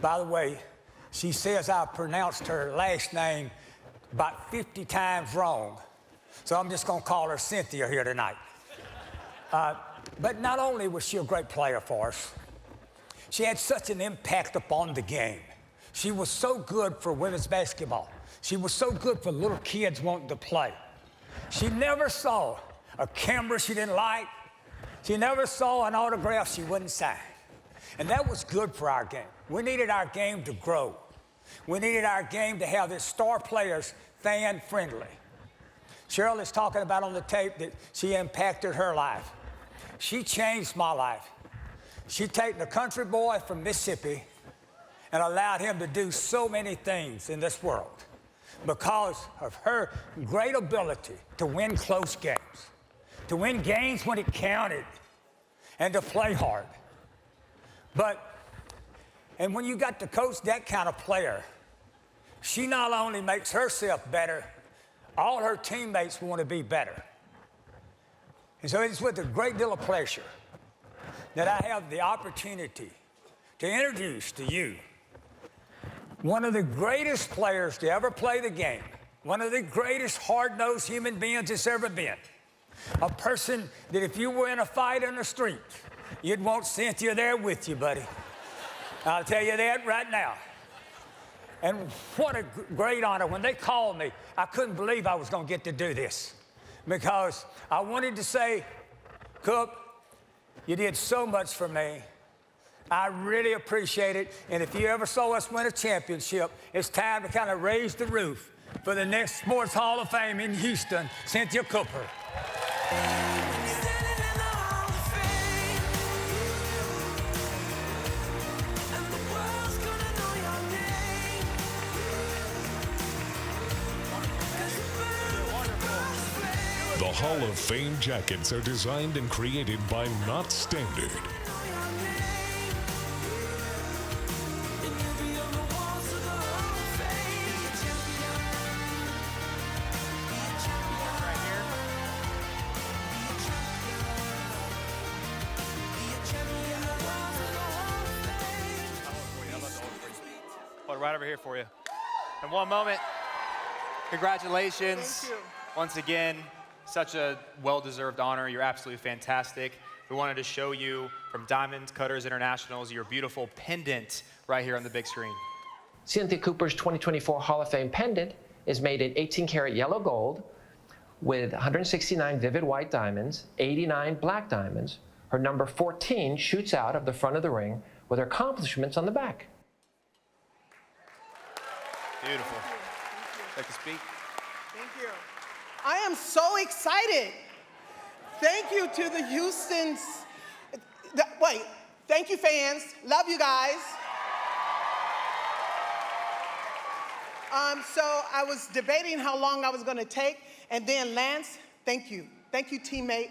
By the way, she says I pronounced her last name about 50 times wrong. So I'm just going to call her Cynthia here tonight. But not only was she a great player for us, she had such an impact upon the game. She was so good for women's basketball. She was so good for little kids wanting to play. She never saw a camera she didn't like. She never saw an autograph she wouldn't sign. And that was good for our game. We needed our game to grow. We needed our game to have its star players fan-friendly. Cheryl is talking about on the tape that she impacted her life. She changed my life. She taken a country boy from Mississippi and allowed him to do so many things in this world because of her great ability to win close games, to win games when it counted, and to play hard. And when you got to coach that kind of player, she not only makes herself better, all her teammates want to be better. And so it's with a great deal of pleasure that I have the opportunity to introduce to you one of the greatest players to ever play the game, one of the greatest hard-nosed human beings that's ever been, a person that if you were in a fight in the street, you'd want Cynthia there with you, buddy. I'll tell you that right now. And what a great honor. When they called me, I couldn't believe I was going to get to do this because I wanted to say, Coop, you did so much for me. I really appreciate it. And if you ever saw us win a championship, it's time to kind of raise the roof for the next Sports Hall of Fame in Houston, Cynthia Cooper. The Hall of Fame jackets are designed and created by Not Standard. Right over here for you. In one moment, congratulations. Thank you. Once again, such a well-deserved honor. You're absolutely fantastic. We wanted to show you from Diamond Cutters Internationals your beautiful pendant right here on the big screen. Cynthia Cooper's 2024 Hall of Fame pendant is made in 18-karat yellow gold with 169 vivid white diamonds, 89 black diamonds. Her number 14 shoots out of the front of the ring with her accomplishments on the back. Beautiful. Like to speak? Thank you. I am so excited. Thank you to the Houston's. Thank you, fans. Love you guys. So I was debating how long I was going to take, and then Lance, thank you. Thank you, teammate.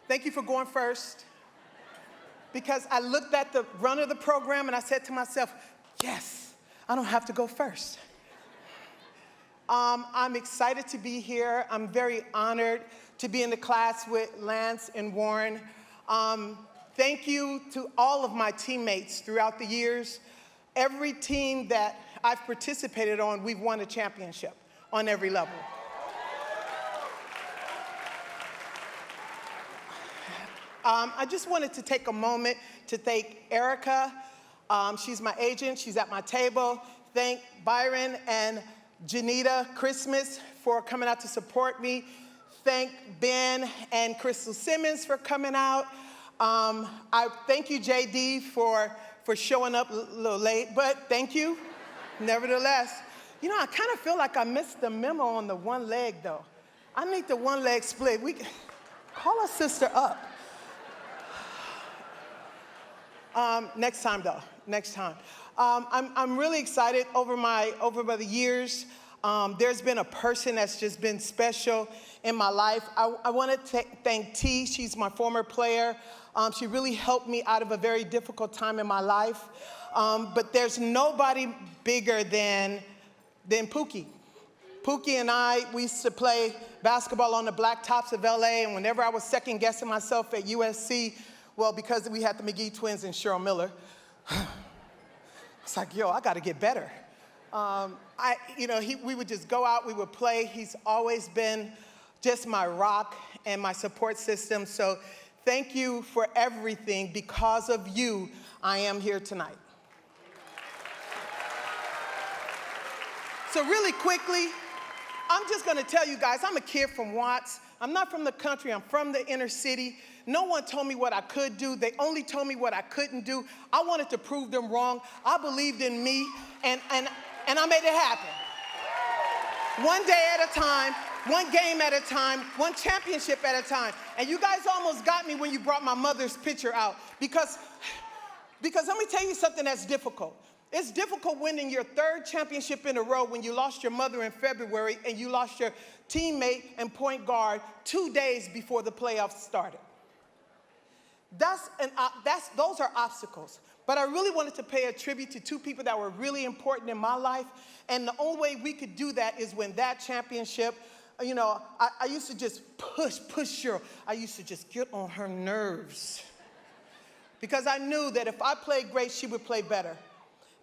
Thank you for going first. Because I looked at the run of the program and I said to myself, yes, I don't have to go first. I'm excited to be here. I'm very honored to be in the class with Lance and Warren. Thank you to all of my teammates throughout the years. Every team that I've participated on, we've won a championship. on every level. I just wanted to take a moment to thank Erica. She's my agent. She's at my table. Thank Byron and Janita Christmas for coming out to support me. Thank Ben and Crystal Simmons for coming out. I thank you, JD, for showing up a little late, but thank you, nevertheless. You know, I kind of feel like I missed the memo on the one leg, though. I need the one leg split. Call our sister up. Next time, though. Next time. I'm really excited over the years. There's been a person that's just been special in my life. I want to thank T. She's my former player. She really helped me out of a very difficult time in my life. But there's nobody bigger than Pookie. Pookie and we used to play basketball on the blacktops of LA, and whenever I was second guessing myself at USC, well, because we had the McGee twins and Cheryl Miller, it's like, yo, I got to get better. We would just go out, we would play. He's always been just my rock and my support system. So thank you for everything. Because of you, I am here tonight. So really quickly, I'm just going to tell you guys, I'm a kid from Watts. I'm not from the country. I'm from the inner city. No one told me what I could do. They only told me what I couldn't do. I wanted to prove them wrong. I believed in me, and I made it happen. One day at a time, one game at a time, one championship at a time. And you guys almost got me when you brought my mother's picture out. Because let me tell you something that's difficult. It's difficult winning your third championship in a row when you lost your mother in February and you lost your teammate and point guard 2 days before the playoffs started. Those are obstacles. But I really wanted to pay a tribute to two people that were really important in my life. And the only way we could do that is win that championship. You know, I used to just push Cheryl. I used to just get on her nerves. Because I knew that if I played great, she would play better.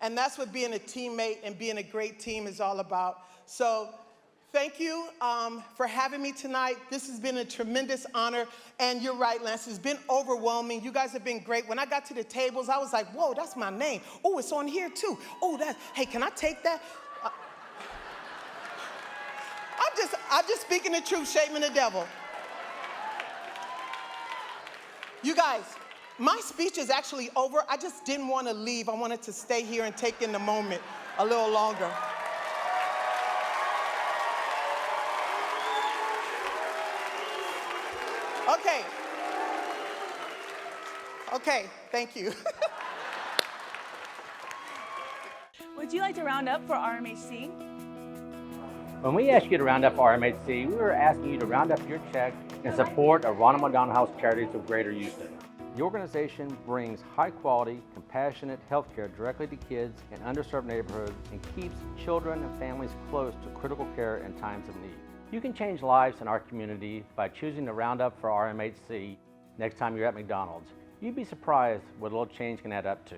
And that's what being a teammate and being a great team is all about. So thank you for having me tonight. This has been a tremendous honor. And you're right, Lance, it's been overwhelming. You guys have been great. When I got to the tables, I was like, whoa, that's my name. Oh, it's on here too. Oh, hey, can I take that? I'm just speaking the truth, shaming the devil. You guys, my speech is actually over. I just didn't want to leave. I wanted to stay here and take in the moment a little longer. Okay, thank you. Would you like to round up for RMHC? When we asked you to round up for RMHC, we were asking you to round up your check in support of Ronald McDonald House Charities of Greater Houston. The organization brings high-quality, compassionate health care directly to kids in underserved neighborhoods and keeps children and families close to critical care in times of need. You can change lives in our community by choosing to round up for RMHC next time you're at McDonald's. You'd be surprised what a little change can add up to.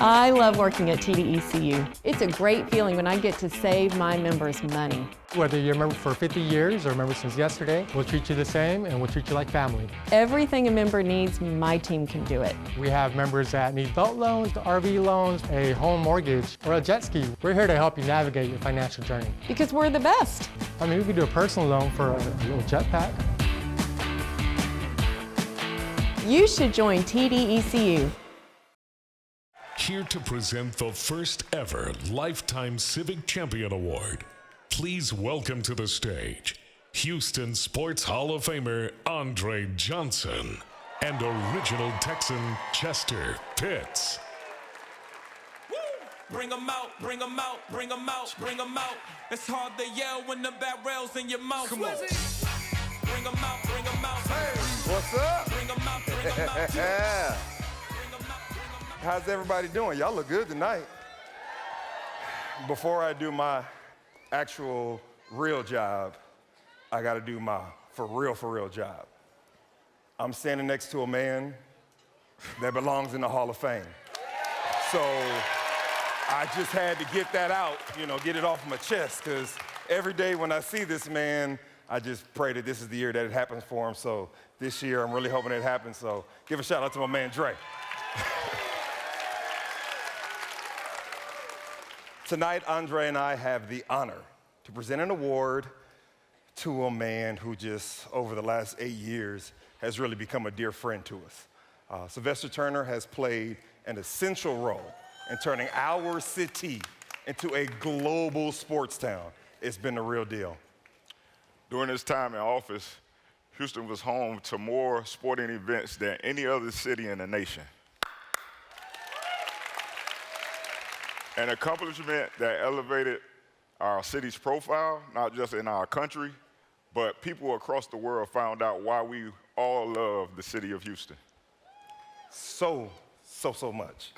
I love working at TDECU. It's a great feeling when I get to save my members money. Whether you're a member for 50 years or a member since yesterday, we'll treat you the same and we'll treat you like family. Everything a member needs, my team can do it. We have members that need boat loans, RV loans, a home mortgage, or a jet ski. We're here to help you navigate your financial journey. Because we're the best. I mean, we could do a personal loan for a little jetpack. You should join TDECU. Here to present the first ever Lifetime Civic Champion Award, please welcome to the stage Houston Sports Hall of Famer Andre Johnson and original Texan Chester Pitts. Bring 'em out, bring 'em out, bring 'em out, bring 'em out. It's hard to yell when the barrel's in your mouth. Come on. Bring 'em out, bring 'em out. Hey, what's up? Bring 'em out, bring 'em out. Yeah. How's everybody doing? Y'all look good tonight. Before I do my actual real job, I gotta do my for real job. I'm standing next to a man that belongs in the Hall of Fame. So I just had to get that out, get it off my chest, because every day when I see this man, I just pray that this is the year that it happens for him. So this year, I'm really hoping it happens. So give a shout out to my man, Dre. Tonight, Andre and I have the honor to present an award to a man who just, over the last 8 years, has really become a dear friend to us. Sylvester Turner has played an essential role in turning our city into a global sports town. It's been the real deal. During his time in office, Houston was home to more sporting events than any other city in the nation. An accomplishment that elevated our city's profile, not just in our country, but people across the world found out why we all love the city of Houston. So much.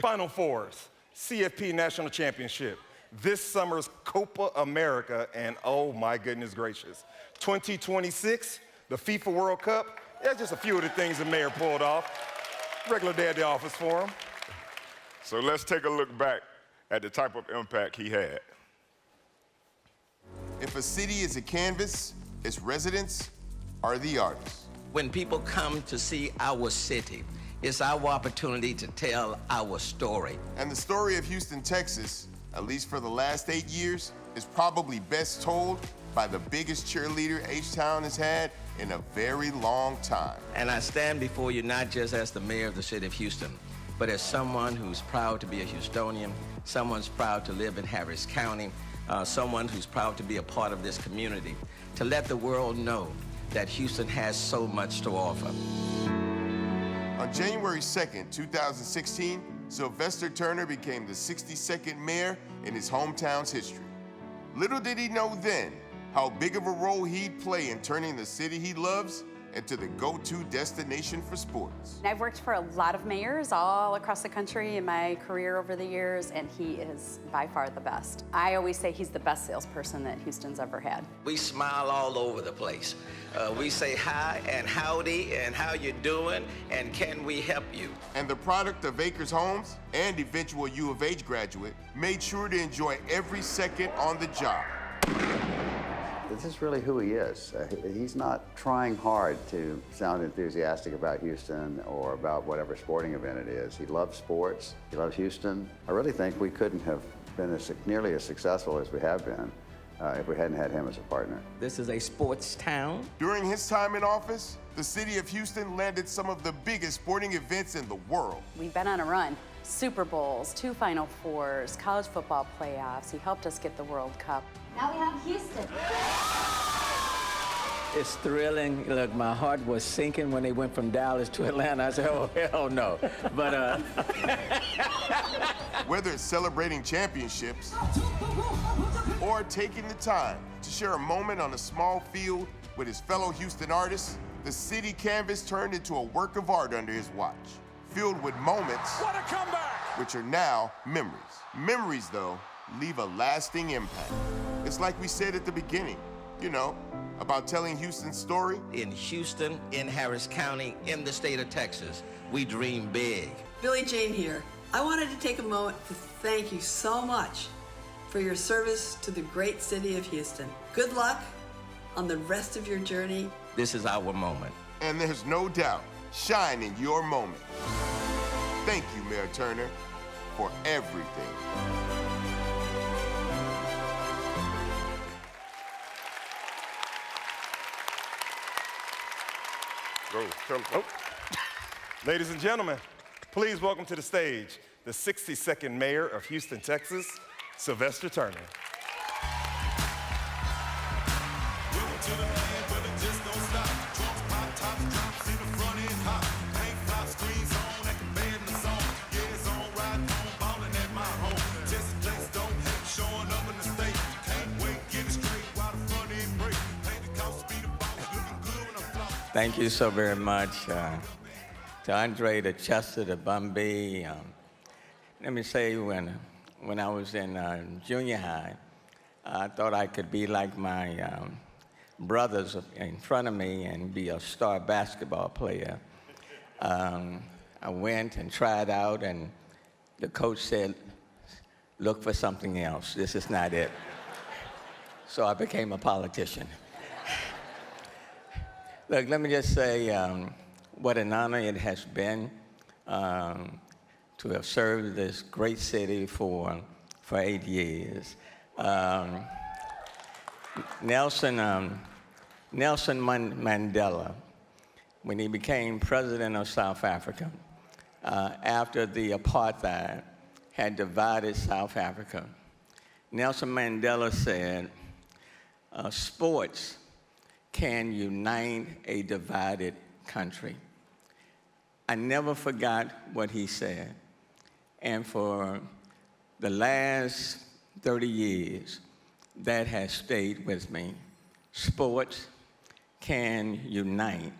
Final Fours, CFP National Championship, this summer's Copa America, and oh my goodness gracious, 2026, the FIFA World Cup. That's just a few of the things the mayor pulled off. Regular day at the office for him. So let's take a look back at the type of impact he had. If a city is a canvas, its residents are the artists. When people come to see our city, it's our opportunity to tell our story. And the story of Houston, Texas, at least for the last 8 years, is probably best told by the biggest cheerleader H-Town has had in a very long time. And I stand before you not just as the mayor of the city of Houston, but as someone who's proud to be a Houstonian, someone who's proud to live in Harris County, someone who's proud to be a part of this community, to let the world know that Houston has so much to offer. On January 2nd, 2016, Sylvester Turner became the 62nd mayor in his hometown's history. Little did he know then how big of a role he'd play in turning the city he loves into the go-to destination for sports. I've worked for a lot of mayors all across the country in my career over the years, and he is by far the best. I always say he's the best salesperson that Houston's ever had. We smile all over the place. We say hi and howdy and how you doing and can we help you? And the product of Acres Homes and eventual U of H graduate made sure to enjoy every second on the job. This is really who he is. He's not trying hard to sound enthusiastic about Houston or about whatever sporting event it is. He loves sports. He loves Houston. I really think we couldn't have been nearly as successful as we have been if we hadn't had him as a partner. This is a sports town. During his time in office, the city of Houston landed some of the biggest sporting events in the world. We've been on a run. Super Bowls, 2 Final Fours, college football playoffs. He helped us get the World Cup. Now we have Houston. It's thrilling. Look, my heart was sinking when they went from Dallas to Atlanta. I said, oh, hell no. But, Whether it's celebrating championships or taking the time to share a moment on a small field with his fellow Houston artists, the city canvas turned into a work of art under his watch, filled with moments, What a comeback! which are now memories. Memories, though, leave a lasting impact. It's like we said at the beginning, about telling Houston's story. in Houston, in Harris County, in the state of Texas, we dream big. Billie Jane here. I wanted to take a moment to thank you so much for your service to the great city of Houston. Good luck on the rest of your journey. This is our moment. And there's no doubt, shine in your moment. Thank you, Mayor Turner, for everything. Ladies and gentlemen, please welcome to the stage the 62nd mayor of Houston, Texas, Sylvester Turner. Thank you so very much to Andre, to Chester, to Bumby. Let me say, when I was in junior high, I thought I could be like my brothers in front of me and be a star basketball player. I went and tried out, and the coach said, look for something else. This is not it. So I became a politician. Look, let me just say what an honor it has been to have served this great city for 8 years. Nelson Mandela, when he became president of South Africa, after the apartheid had divided South Africa, Nelson Mandela said, sports can unite a divided country. I never forgot what he said. And for the last 30 years, that has stayed with me. Sports can unite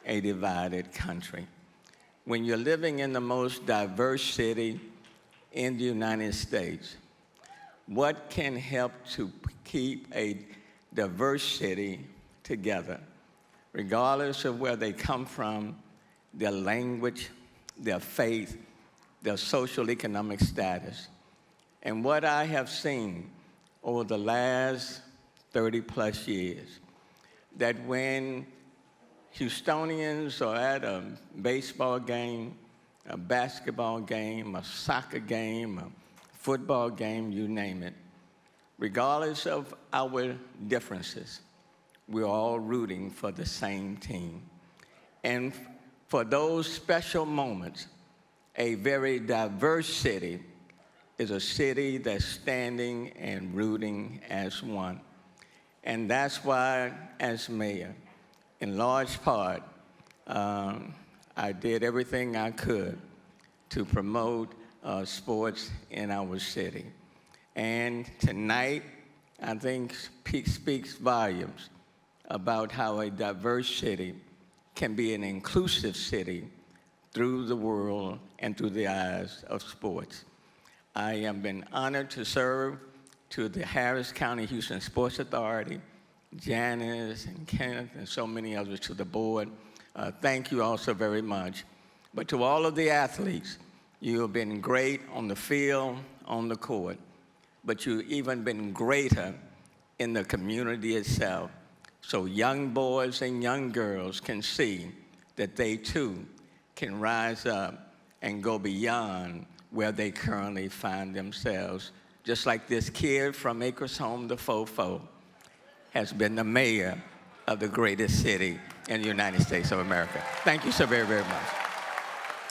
a divided country. When you're living in the most diverse city in the United States, what can help to keep a diverse city together, regardless of where they come from, their language, their faith, their social economic status? And what I have seen over the last 30+ years, that when Houstonians are at a baseball game, a basketball game, a soccer game, a football game, you name it, regardless of our differences, we're all rooting for the same team. And for those special moments, a very diverse city is a city that's standing and rooting as one. And that's why, as mayor, in large part, I did everything I could to promote sports in our city. And tonight, I think speaks volumes about how a diverse city can be an inclusive city through the world and through the eyes of sports. I have been honored to serve to the Harris County Houston Sports Authority, Janice and Kenneth and so many others, to the board. Thank you all so very much. But to all of the athletes, you have been great on the field, on the court, but you've even been greater in the community itself. So young boys and young girls can see that they too can rise up and go beyond where they currently find themselves. Just like this kid from Acres Home, the Fofo, has been the mayor of the greatest city in the United States of America. Thank you so very, very much.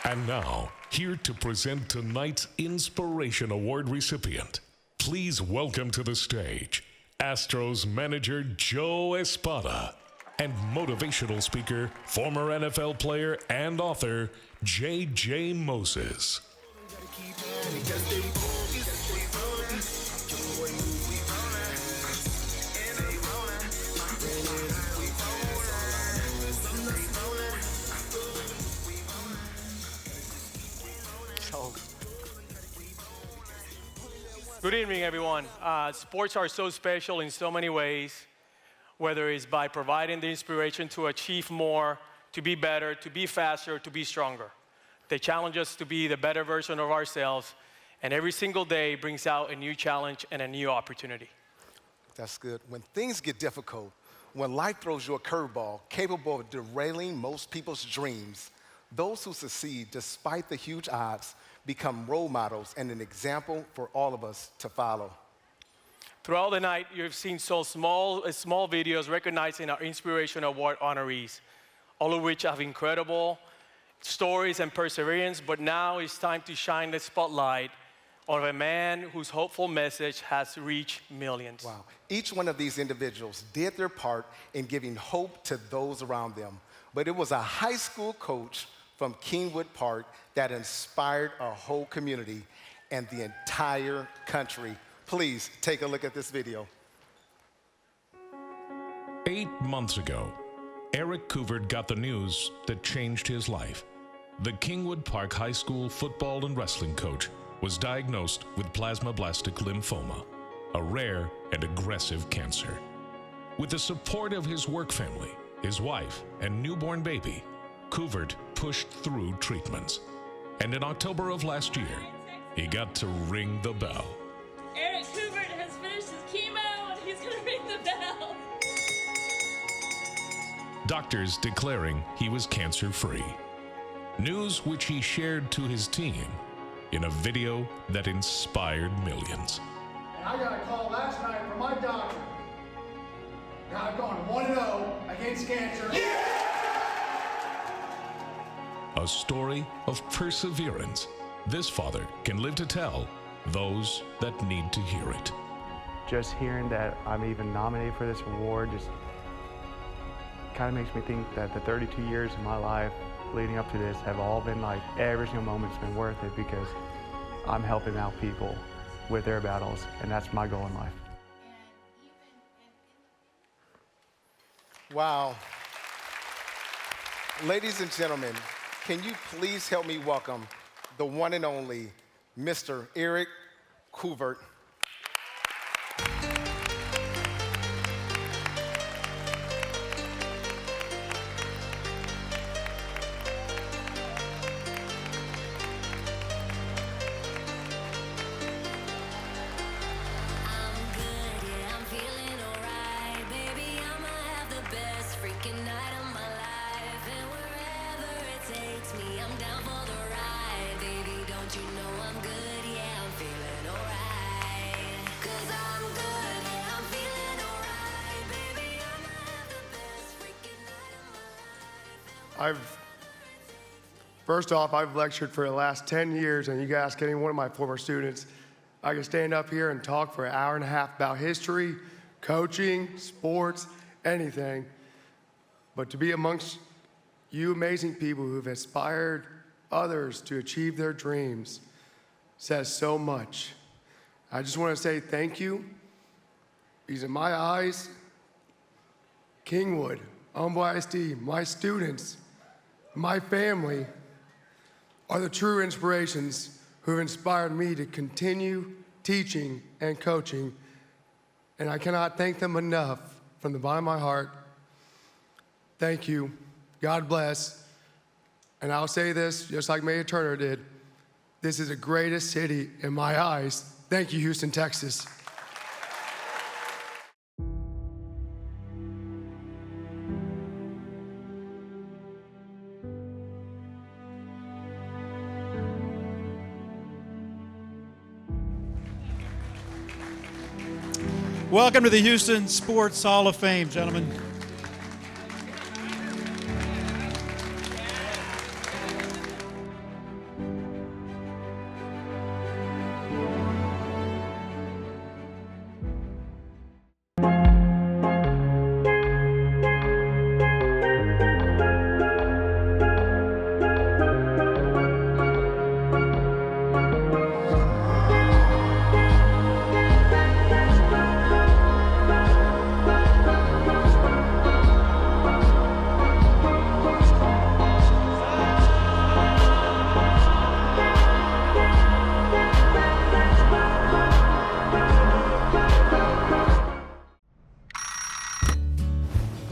And now, here to present tonight's Inspiration Award recipient, please welcome to the stage Astros manager Joe Espada and motivational speaker, former NFL player and author J.J. Moses. Good evening, everyone. Sports are so special in so many ways, whether it's by providing the inspiration to achieve more, to be better, to be faster, to be stronger. They challenge us to be the better version of ourselves, and every single day brings out a new challenge and a new opportunity. That's good. When things get difficult, when life throws you a curveball capable of derailing most people's dreams, those who succeed despite the huge odds become role models and an example for all of us to follow. Throughout the night, you've seen so small videos recognizing our Inspiration Award honorees, all of which have incredible stories and perseverance, but now it's time to shine the spotlight on a man whose hopeful message has reached millions. Wow. Each one of these individuals did their part in giving hope to those around them, but it was a high school coach from Kingwood Park that inspired our whole community and the entire country. Please take a look at this video. 8 months ago, Eric Couvert got the news that changed his life. The Kingwood Park High School football and wrestling coach was diagnosed with plasmablastic lymphoma, a rare and aggressive cancer. With the support of his work family, his wife, and newborn baby, Couvert pushed through treatments. And in October of last year, he got to ring the bell. doctors declaring he was cancer-free. News which he shared to his team in a video that inspired millions. And I got a call last night from my doctor. I've gone 1-0 against cancer. Yeah! A story of perseverance this father can live to tell those that need to hear it. Just hearing that I'm even nominated for this award just kind of makes me think that the 32 years of my life leading up to this have all been like, every single moment's been worth it because I'm helping out people with their battles, and that's my goal in life. Wow. Ladies and gentlemen, can you please help me welcome the one and only Mr. Eric Couvert. First off, I've lectured for the last 10 years, and you can ask any one of my former students. I can stand up here and talk for an hour and a half about history, coaching, sports, anything. But to be amongst you amazing people who've inspired others to achieve their dreams says so much. I just want to say thank you, because in my eyes, Kingwood, Humble ISD, my students, my family are the true inspirations who have inspired me to continue teaching and coaching, and I cannot thank them enough from the bottom of my heart. Thank you. God bless. And I'll say this, just like Mayor Turner did, this is the greatest city in my eyes. Thank you, Houston, Texas. Welcome to the Houston Sports Hall of Fame, gentlemen.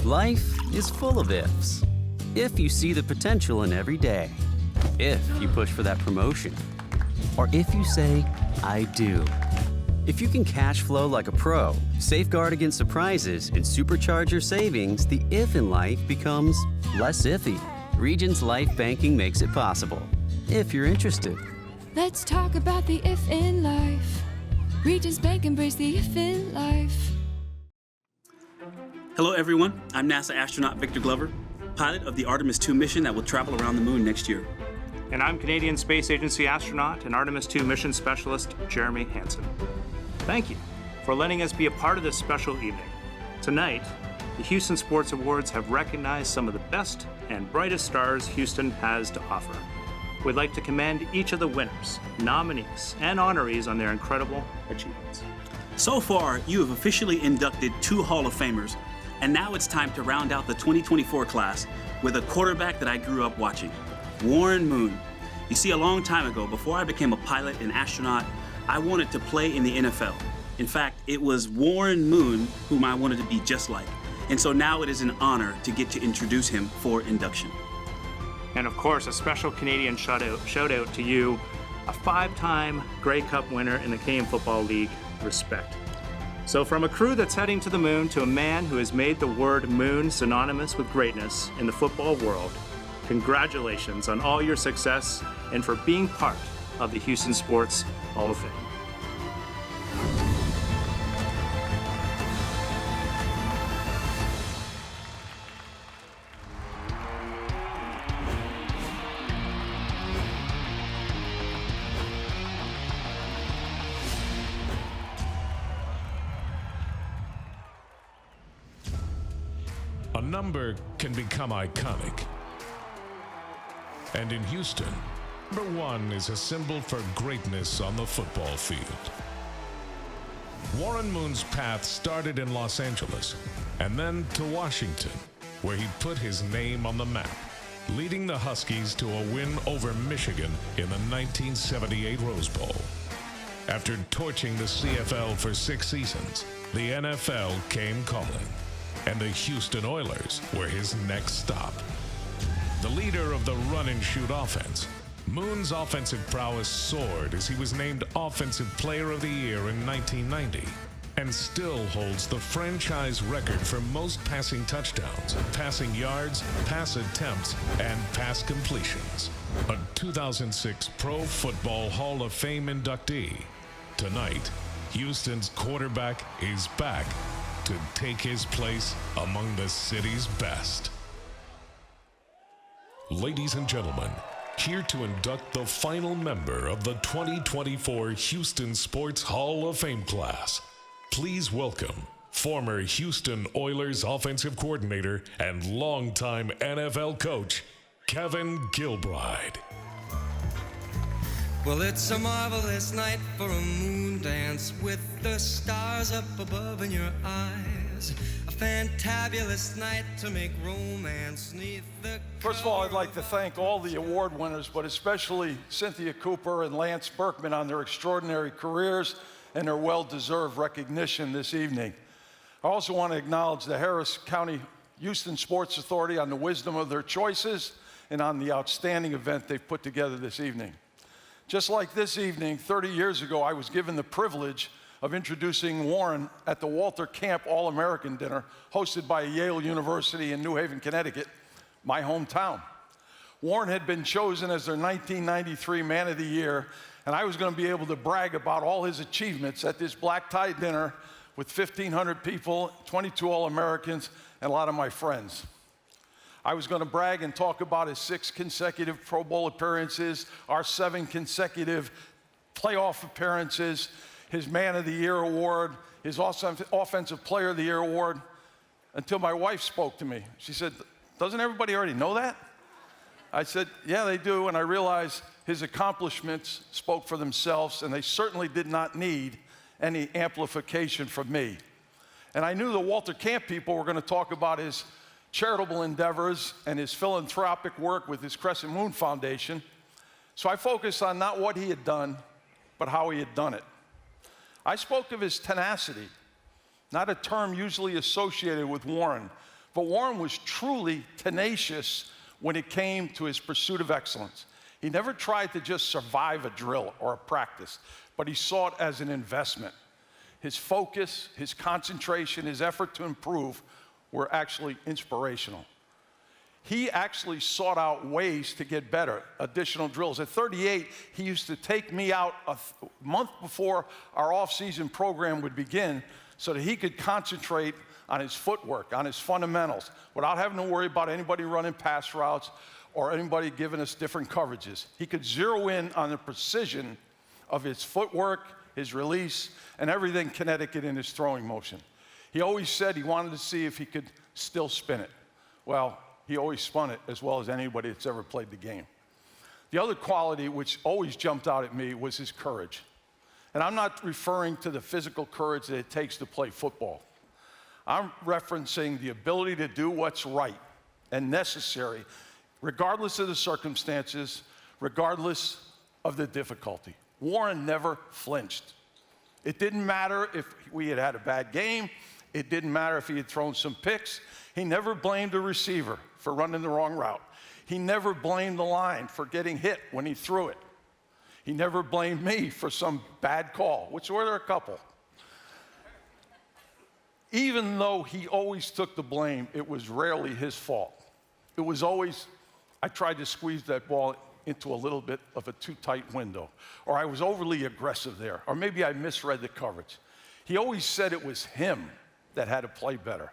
Life is full of ifs. If you see the potential in every day, if you push for that promotion, or if you say, I do. If you can cash flow like a pro, safeguard against surprises, and supercharge your savings, the if in life becomes less iffy. Regions Life Banking makes it possible, if you're interested. Let's talk about the if in life. Regions Bank embrace the if in life. Hello everyone, I'm NASA astronaut Victor Glover, pilot of the Artemis II mission that will travel around the moon next year. And I'm Canadian Space Agency astronaut and Artemis II mission specialist Jeremy Hansen. Thank you for letting us be a part of this special evening. Tonight, the Houston Sports Awards have recognized some of the best and brightest stars Houston has to offer. We'd like to commend each of the winners, nominees, and honorees on their incredible achievements. So far, you have officially inducted 2 Hall of Famers, and now it's time to round out the 2024 class with a quarterback that I grew up watching, Warren Moon. You see, a long time ago, before I became a pilot and astronaut, I wanted to play in the NFL. In fact, it was Warren Moon whom I wanted to be just like. And so now it is an honor to get to introduce him for induction. And of course, a special Canadian shout out to you, a 5-time Grey Cup winner in the Canadian Football League. Respect. So, from a crew that's heading to the moon to a man who has made the word moon synonymous with greatness in the football world, congratulations on all your success and for being part of the Houston Sports Hall of Fame. A number can become iconic. And in Houston, number 1 is a symbol for greatness on the football field. Warren Moon's path started in Los Angeles and then to Washington, where he put his name on the map, leading the Huskies to a win over Michigan in the 1978 Rose Bowl. After torching the CFL for 6 seasons, the NFL came calling, and the Houston Oilers were his next stop. The leader of the run-and-shoot offense, Moon's offensive prowess soared as he was named Offensive Player of the Year in 1990 and still holds the franchise record for most passing touchdowns, passing yards, pass attempts, and pass completions. A 2006 Pro Football Hall of Fame inductee. Tonight, Houston's quarterback is back to take his place among the city's best. Ladies and gentlemen, here to induct the final member of the 2024 Houston Sports Hall of Fame class, please welcome former Houston Oilers offensive coordinator and longtime NFL coach, Kevin Gilbride. Well, it's a marvelous night for a moon dance with the stars up above in your eyes. A fantabulous night to make romance 'neath the... First of all, I'd like to thank all the award winners, but especially Cynthia Cooper and Lance Berkman on their extraordinary careers and their well-deserved recognition this evening. I also want to acknowledge the Harris County Houston Sports Authority on the wisdom of their choices and on the outstanding event they've put together this evening. Just like this evening, 30 years ago, I was given the privilege of introducing Warren at the Walter Camp All-American Dinner hosted by Yale University in New Haven, Connecticut, my hometown. Warren had been chosen as their 1993 Man of the Year, and I was going to be able to brag about all his achievements at this black-tie dinner with 1,500 people, 22 All-Americans, and a lot of my friends. I was going to brag and talk about his 6 consecutive Pro Bowl appearances, our 7 consecutive playoff appearances, his Man of the Year award, his Offensive Player of the Year award, until my wife spoke to me. She said, "Doesn't everybody already know that?" I said, "Yeah, they do," and I realized his accomplishments spoke for themselves, and they certainly did not need any amplification from me. And I knew the Walter Camp people were going to talk about his charitable endeavors and his philanthropic work with his Crescent Moon Foundation. So I focused on not what he had done, but how he had done it. I spoke of his tenacity, not a term usually associated with Warren, but Warren was truly tenacious when it came to his pursuit of excellence. He never tried to just survive a drill or a practice, but he saw it as an investment. His focus, his concentration, his effort to improve were actually inspirational. He actually sought out ways to get better, additional drills. At 38, he used to take me out a month before our off-season program would begin so that he could concentrate on his footwork, on his fundamentals, without having to worry about anybody running pass routes or anybody giving us different coverages. He could zero in on the precision of his footwork, his release, and everything kinetic in his throwing motion. He always said he wanted to see if he could still spin it. Well, he always spun it as well as anybody that's ever played the game. The other quality which always jumped out at me was his courage. And I'm not referring to the physical courage that it takes to play football. I'm referencing the ability to do what's right and necessary, regardless of the circumstances, regardless of the difficulty. Warren never flinched. It didn't matter if we had had a bad game. It didn't matter if he had thrown some picks. He never blamed a receiver for running the wrong route. He never blamed the line for getting hit when he threw it. He never blamed me for some bad call, which were there a couple. Even though he always took the blame, it was rarely his fault. It was always, I tried to squeeze that ball into a little bit of a too tight window, or I was overly aggressive there, or maybe I misread the coverage. He always said it was him that had to play better.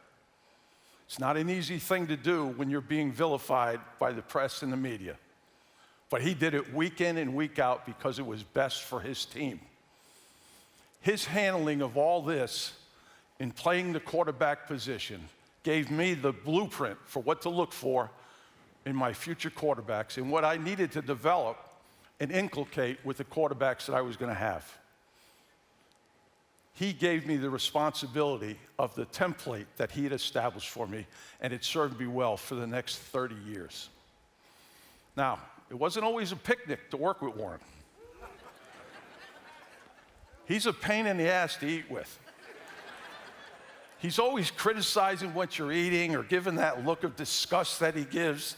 It's not an easy thing to do when you're being vilified by the press and the media, but he did it week in and week out because it was best for his team. His handling of all this in playing the quarterback position gave me the blueprint for what to look for in my future quarterbacks and what I needed to develop and inculcate with the quarterbacks that I was going to have. He gave me the responsibility of the template that he had established for me, and it served me well for the next 30 years. Now, it wasn't always a picnic to work with Warren. He's a pain in the ass to eat with. He's always criticizing what you're eating or giving that look of disgust that he gives.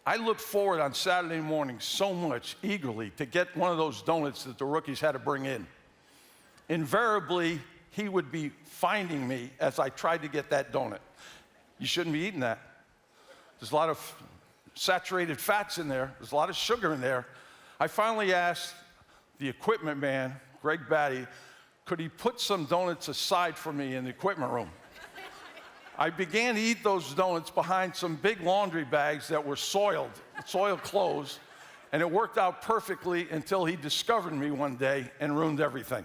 I look forward on Saturday mornings so much eagerly to get one of those donuts that the rookies had to bring in. Invariably, he would be finding me as I tried to get that donut. You shouldn't be eating that. There's a lot of saturated fats in there. There's a lot of sugar in there. I finally asked the equipment man, Greg Batty, could he put some donuts aside for me in the equipment room? I began to eat those donuts behind some big laundry bags that were soiled clothes, and it worked out perfectly until he discovered me one day and ruined everything.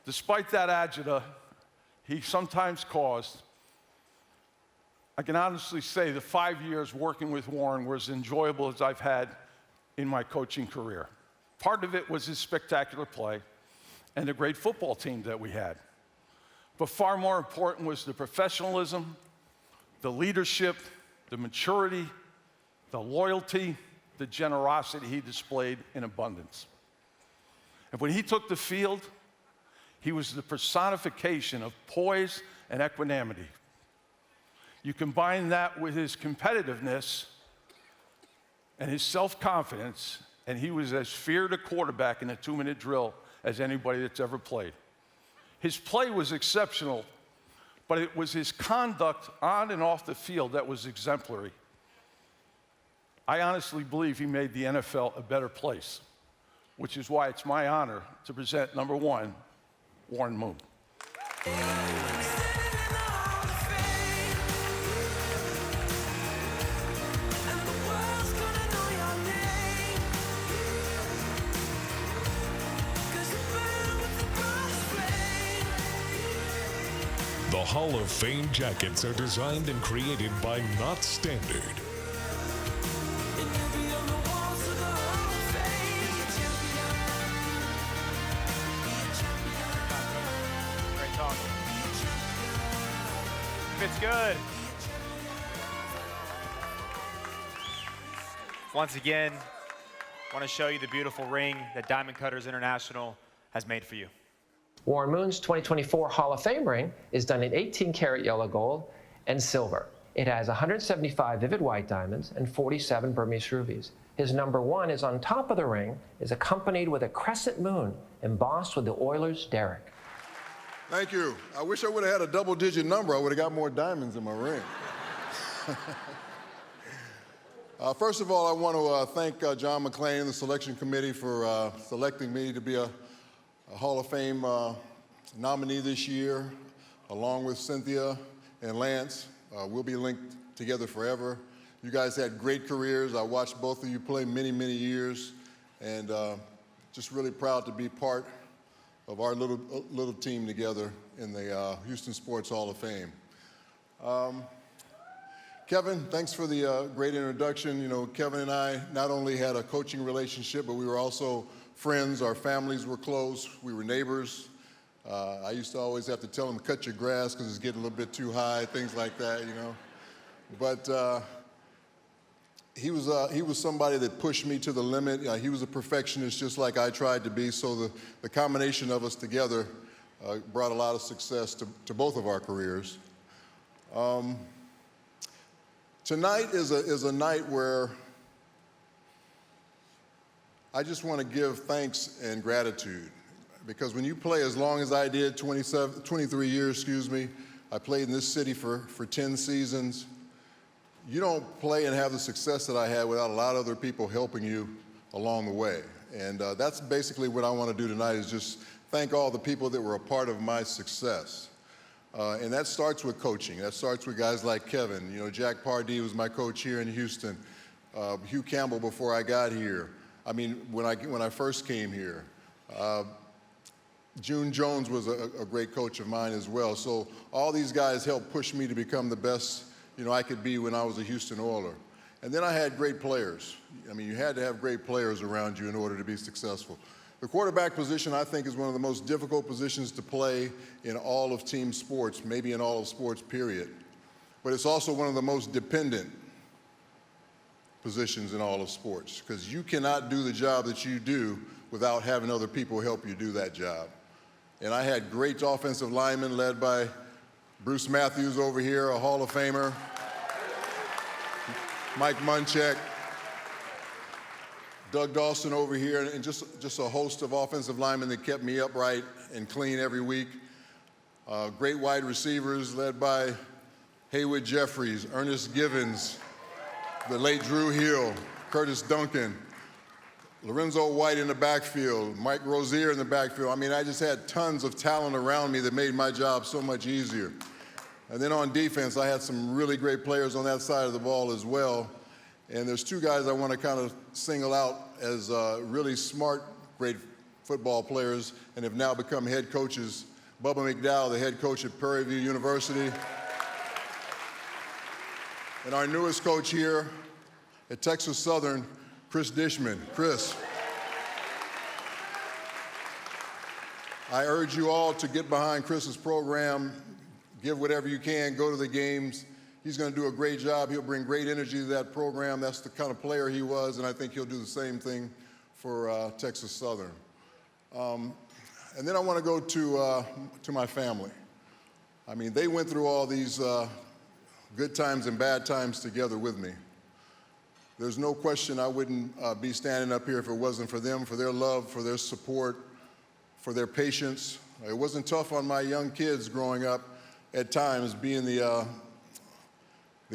Despite that agita he sometimes caused, I can honestly say the 5 years working with Warren were as enjoyable as I've had in my coaching career. Part of it was his spectacular play and the great football team that we had. But far more important was the professionalism, the leadership, the maturity, the loyalty, the generosity he displayed in abundance. And when he took the field, he was the personification of poise and equanimity. You combine that with his competitiveness and his self-confidence, and he was as feared a quarterback in a 2-minute drill as anybody that's ever played. His play was exceptional, but it was his conduct on and off the field that was exemplary. I honestly believe he made the NFL a better place, which is why it's my honor to present number 1, Warren Moon. The Hall of Fame jackets are designed and created by Not Standard. Great talk. Fits good. Once again, I want to show you the beautiful ring that Diamond Cutters International has made for you. Warren Moon's 2024 Hall of Fame ring is done in 18-karat yellow gold and silver. It has 175 vivid white diamonds and 47 Burmese rubies. His number 1 is on top of the ring, is accompanied with a crescent moon embossed with the Oilers' Derrick. Thank you. I wish I would have had a double-digit number. I would have got more diamonds in my ring. First of all, I want to thank John McClain and the selection committee for selecting me to be a Hall of Fame nominee this year, along with Cynthia and Lance. We'll be linked together forever. You guys had great careers. I watched both of you play many, many years, and just really proud to be part of our little team together in the Houston Sports Hall of Fame. Kevin, thanks for the great introduction. You know, Kevin and I not only had a coaching relationship, but we were also friends. Our families were close. We were neighbors. I used to always have to tell him, cut your grass because it's getting a little bit too high, things like that, you know. But he was somebody that pushed me to the limit. He was a perfectionist just like I tried to be, so the combination of us together brought a lot of success to both of our careers. Tonight is a night where I just want to give thanks and gratitude. because when you play as long as I did, 23 years, I played in this city for 10 seasons. You don't play and have the success that I had without a lot of other people helping you along the way. And that's basically what I want to do tonight, is just thank all the people that were a part of my success. And that starts with coaching. That starts with guys like Kevin. You know, Jack Pardee was my coach here in Houston. Hugh Campbell before I got here. I mean, when I first came here. June Jones was a great coach of mine as well. So all these guys helped push me to become the best, I could be when I was a Houston Oiler. And then I had great players. I mean, you had to have great players around you in order to be successful. The quarterback position, I think, is one of the most difficult positions to play in all of team sports, maybe in all of sports, period. But it's also one of the most dependent positions in all of sports, because you cannot do the job that you do without having other people help you do that job. And I had great offensive linemen led by Bruce Matthews over here, a Hall of Famer, Mike Munchak, Doug Dawson over here, and just a host of offensive linemen that kept me upright and clean every week. Great wide receivers led by Haywood Jeffries, Ernest Givens, the late Drew Hill, Curtis Duncan, Lorenzo White in the backfield, Mike Rozier in the backfield. I mean, I just had tons of talent around me that made my job so much easier. And then on defense, I had some really great players on that side of the ball as well. And there's two guys I want to kind of single out as really smart, great football players and have now become head coaches. Bubba McDowell, the head coach at Prairie View University. And our newest coach here at Texas Southern, Chris Dishman. Chris, I urge you all to get behind Chris's program, give whatever you can, go to the games. He's going to do a great job. He'll bring great energy to that program. That's the kind of player he was, and I think he'll do the same thing for Texas Southern. And then I want to go to my family. I mean, they went through all these good times and bad times together with me. There's no question I wouldn't be standing up here if it wasn't for them, for their love, for their support, for their patience. It wasn't tough on my young kids growing up at times, being the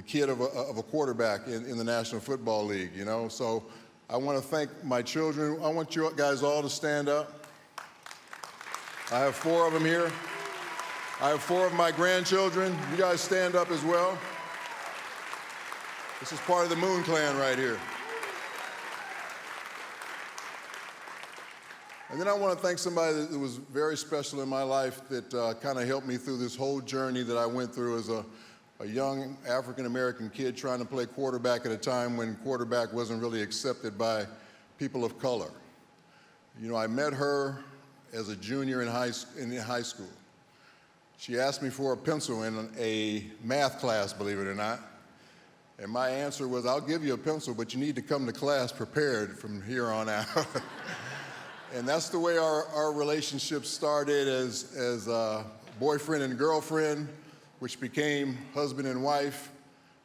kid of a quarterback in the National Football League, So I want to thank my children. I want you guys all to stand up. I have 4 of them here. I have 4 of my grandchildren. You guys stand up as well. This is part of the Moon Clan right here. And then I want to thank somebody that was very special in my life that kind of helped me through this whole journey that I went through as a young African-American kid trying to play quarterback at a time when quarterback wasn't really accepted by people of color. I met her as a junior in high school. She asked me for a pencil in a math class, believe it or not. And my answer was, I'll give you a pencil, but you need to come to class prepared from here on out. And that's the way our relationship started as boyfriend and girlfriend, which became husband and wife.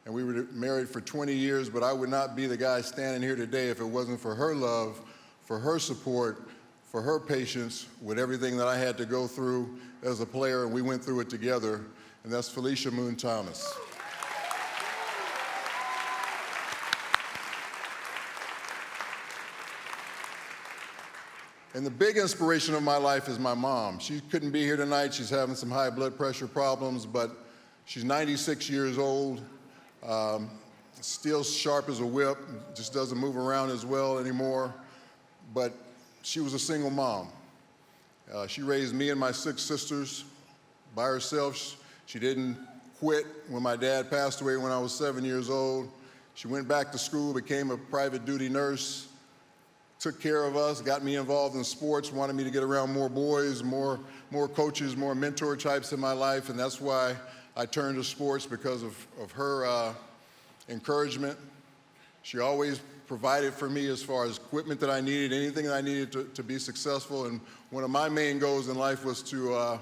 And we were married for 20 years, but I would not be the guy standing here today if it wasn't for her love, for her support, for her patience with everything that I had to go through as a player, and we went through it together, and that's Felicia Moon Thomas. And the big inspiration of my life is my mom. She couldn't be here tonight. She's having some high blood pressure problems, but she's 96 years old, still sharp as a whip, just doesn't move around as well anymore. But she was a single mom. She raised me and my 6 sisters by herself. She didn't quit when my dad passed away when I was 7 years old. She went back to school, became a private duty nurse, took care of us, got me involved in sports, wanted me to get around more boys, more coaches, more mentor types in my life, and that's why I turned to sports, because of her encouragement. She always provided for me as far as equipment that I needed, anything that I needed to be successful, and one of my main goals in life was to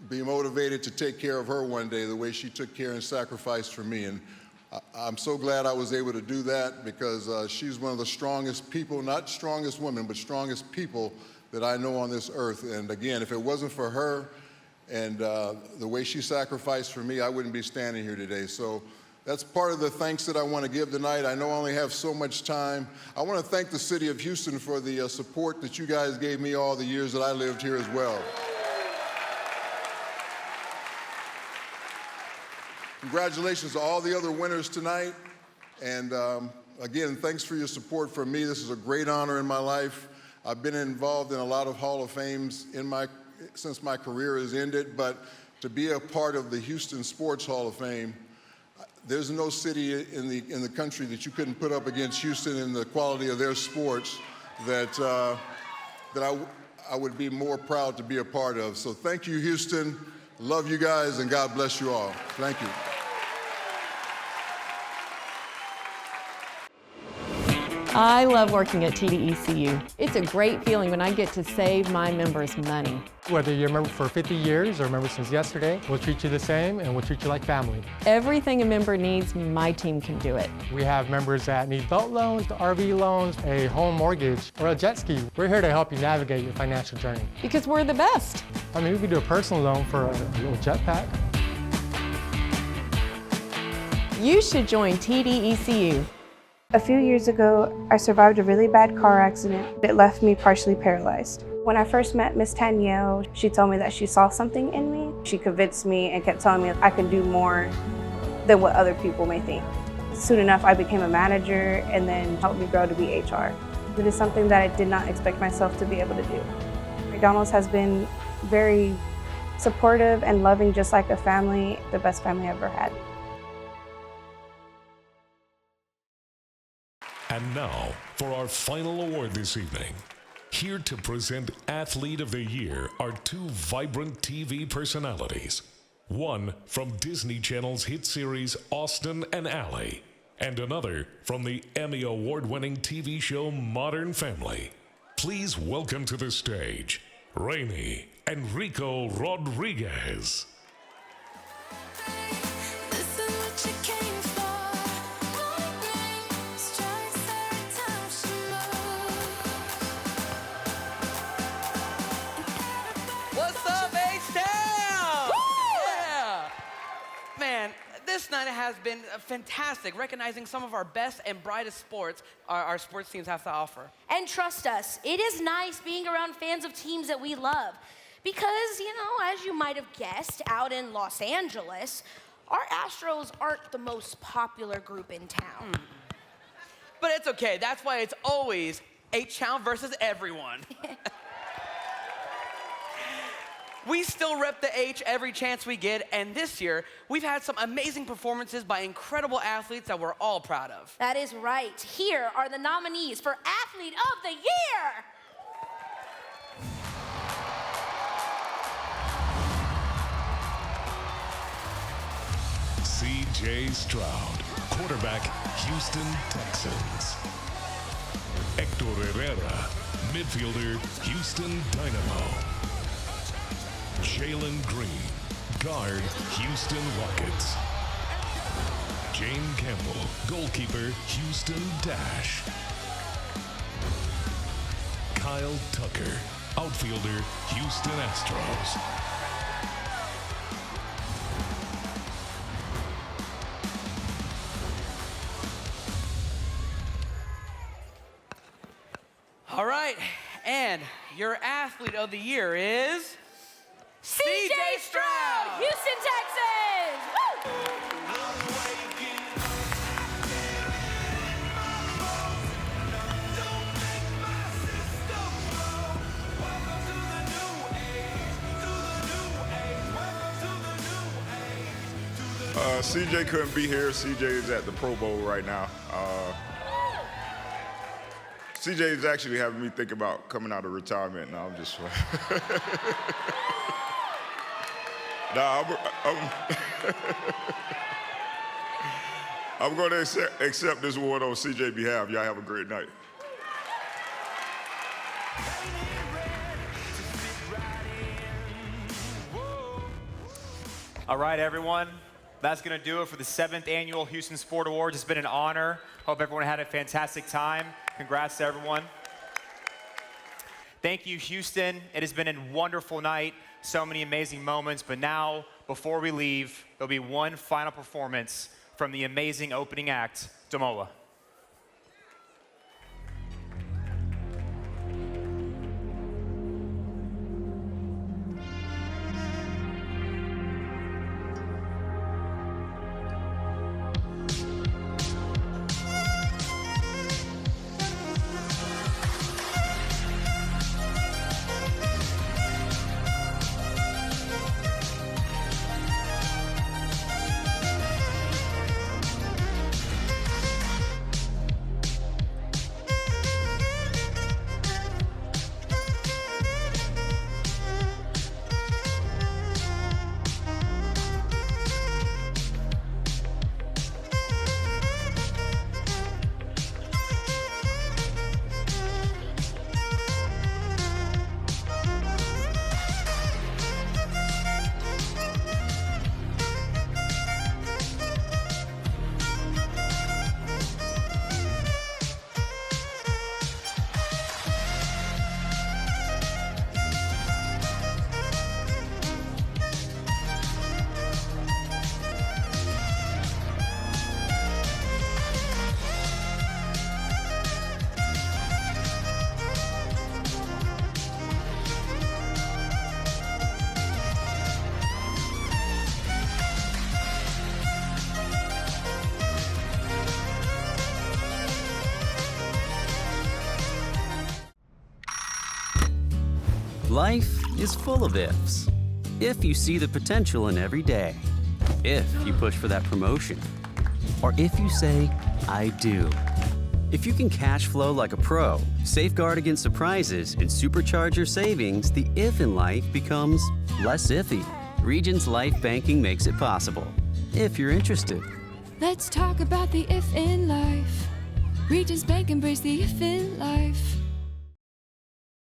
be motivated to take care of her one day the way she took care and sacrificed for me. And I'm so glad I was able to do that, because she's one of the strongest people, not strongest women, but strongest people that that I know on this earth. And again, if it wasn't for her and the way she sacrificed for me, I wouldn't be standing here today. So that's part of the thanks that I want to give tonight. I know I only have so much time. I want to thank the city of Houston for the support that you guys gave me all the years that I lived here as well. Congratulations to all the other winners tonight. And again, thanks for your support for me. This is a great honor in my life. I've been involved in a lot of Hall of Fames since my career has ended, but to be a part of the Houston Sports Hall of Fame, there's no city in the country that you couldn't put up against Houston in the quality of their sports that I would be more proud to be a part of. So thank you, Houston. Love you guys, and God bless you all. Thank you. I love working at TDECU. It's a great feeling when I get to save my members money. Whether you're a member for 50 years or a member since yesterday, we'll treat you the same and we'll treat you like family. Everything a member needs, my team can do it. We have members that need boat loans, RV loans, a home mortgage, or a jet ski. We're here to help you navigate your financial journey. Because we're the best. I mean, we could do a personal loan for a little jetpack. You should join TDECU. A few years ago, I survived a really bad car accident that left me partially paralyzed. When I first met Miss Danielle, she told me that she saw something in me. She convinced me and kept telling me I can do more than what other people may think. Soon enough, I became a manager and then helped me grow to be HR. It is something that I did not expect myself to be able to do. McDonald's has been very supportive and loving, just like a family, the best family I've ever had. And now, for our final award this evening. Here to present Athlete of the Year are two vibrant TV personalities. One from Disney Channel's hit series Austin and Ally, and another from the Emmy Award-winning TV show Modern Family. Please welcome to the stage, Raimi Enrico Rodriguez. This night has been fantastic, recognizing some of our best and brightest sports our sports teams have to offer. And trust us, it is nice being around fans of teams that we love. Because, you know, as you might have guessed, out in Los Angeles, our Astros aren't the most popular group in town. But it's okay, that's why it's always H-Town versus everyone. We still rep the H every chance we get, and this year, we've had some amazing performances by incredible athletes that we're all proud of. That is right. Here are the nominees for Athlete of the Year. C.J. Stroud, quarterback, Houston Texans. Hector Herrera, midfielder, Houston Dynamo. Jalen Green, guard, Houston Rockets. Jane Campbell, goalkeeper, Houston Dash. Kyle Tucker, outfielder, Houston Astros. All right, and your Athlete of the Year is... C.J. Stroud, Houston Texans! Woo! CJ couldn't be here. CJ is at the Pro Bowl right now. CJ is actually having me think about coming out of retirement. No, I'm just I'm going to accept this award on CJ's behalf. Y'all have a great night. All right, everyone. That's going to do it for the 7th Annual Houston Sport Awards. It's been an honor. Hope everyone had a fantastic time. Congrats to everyone. Thank you, Houston. It has been a wonderful night, so many amazing moments, but now, before we leave, there'll be one final performance from the amazing opening act, Damola. Life is full of ifs. If you see the potential in every day, if you push for that promotion, or if you say, I do. If you can cash flow like a pro, safeguard against surprises, and supercharge your savings, the if in life becomes less iffy. Regions Life Banking makes it possible, if you're interested. Let's talk about the if in life. Regions Bank, embrace the if in life.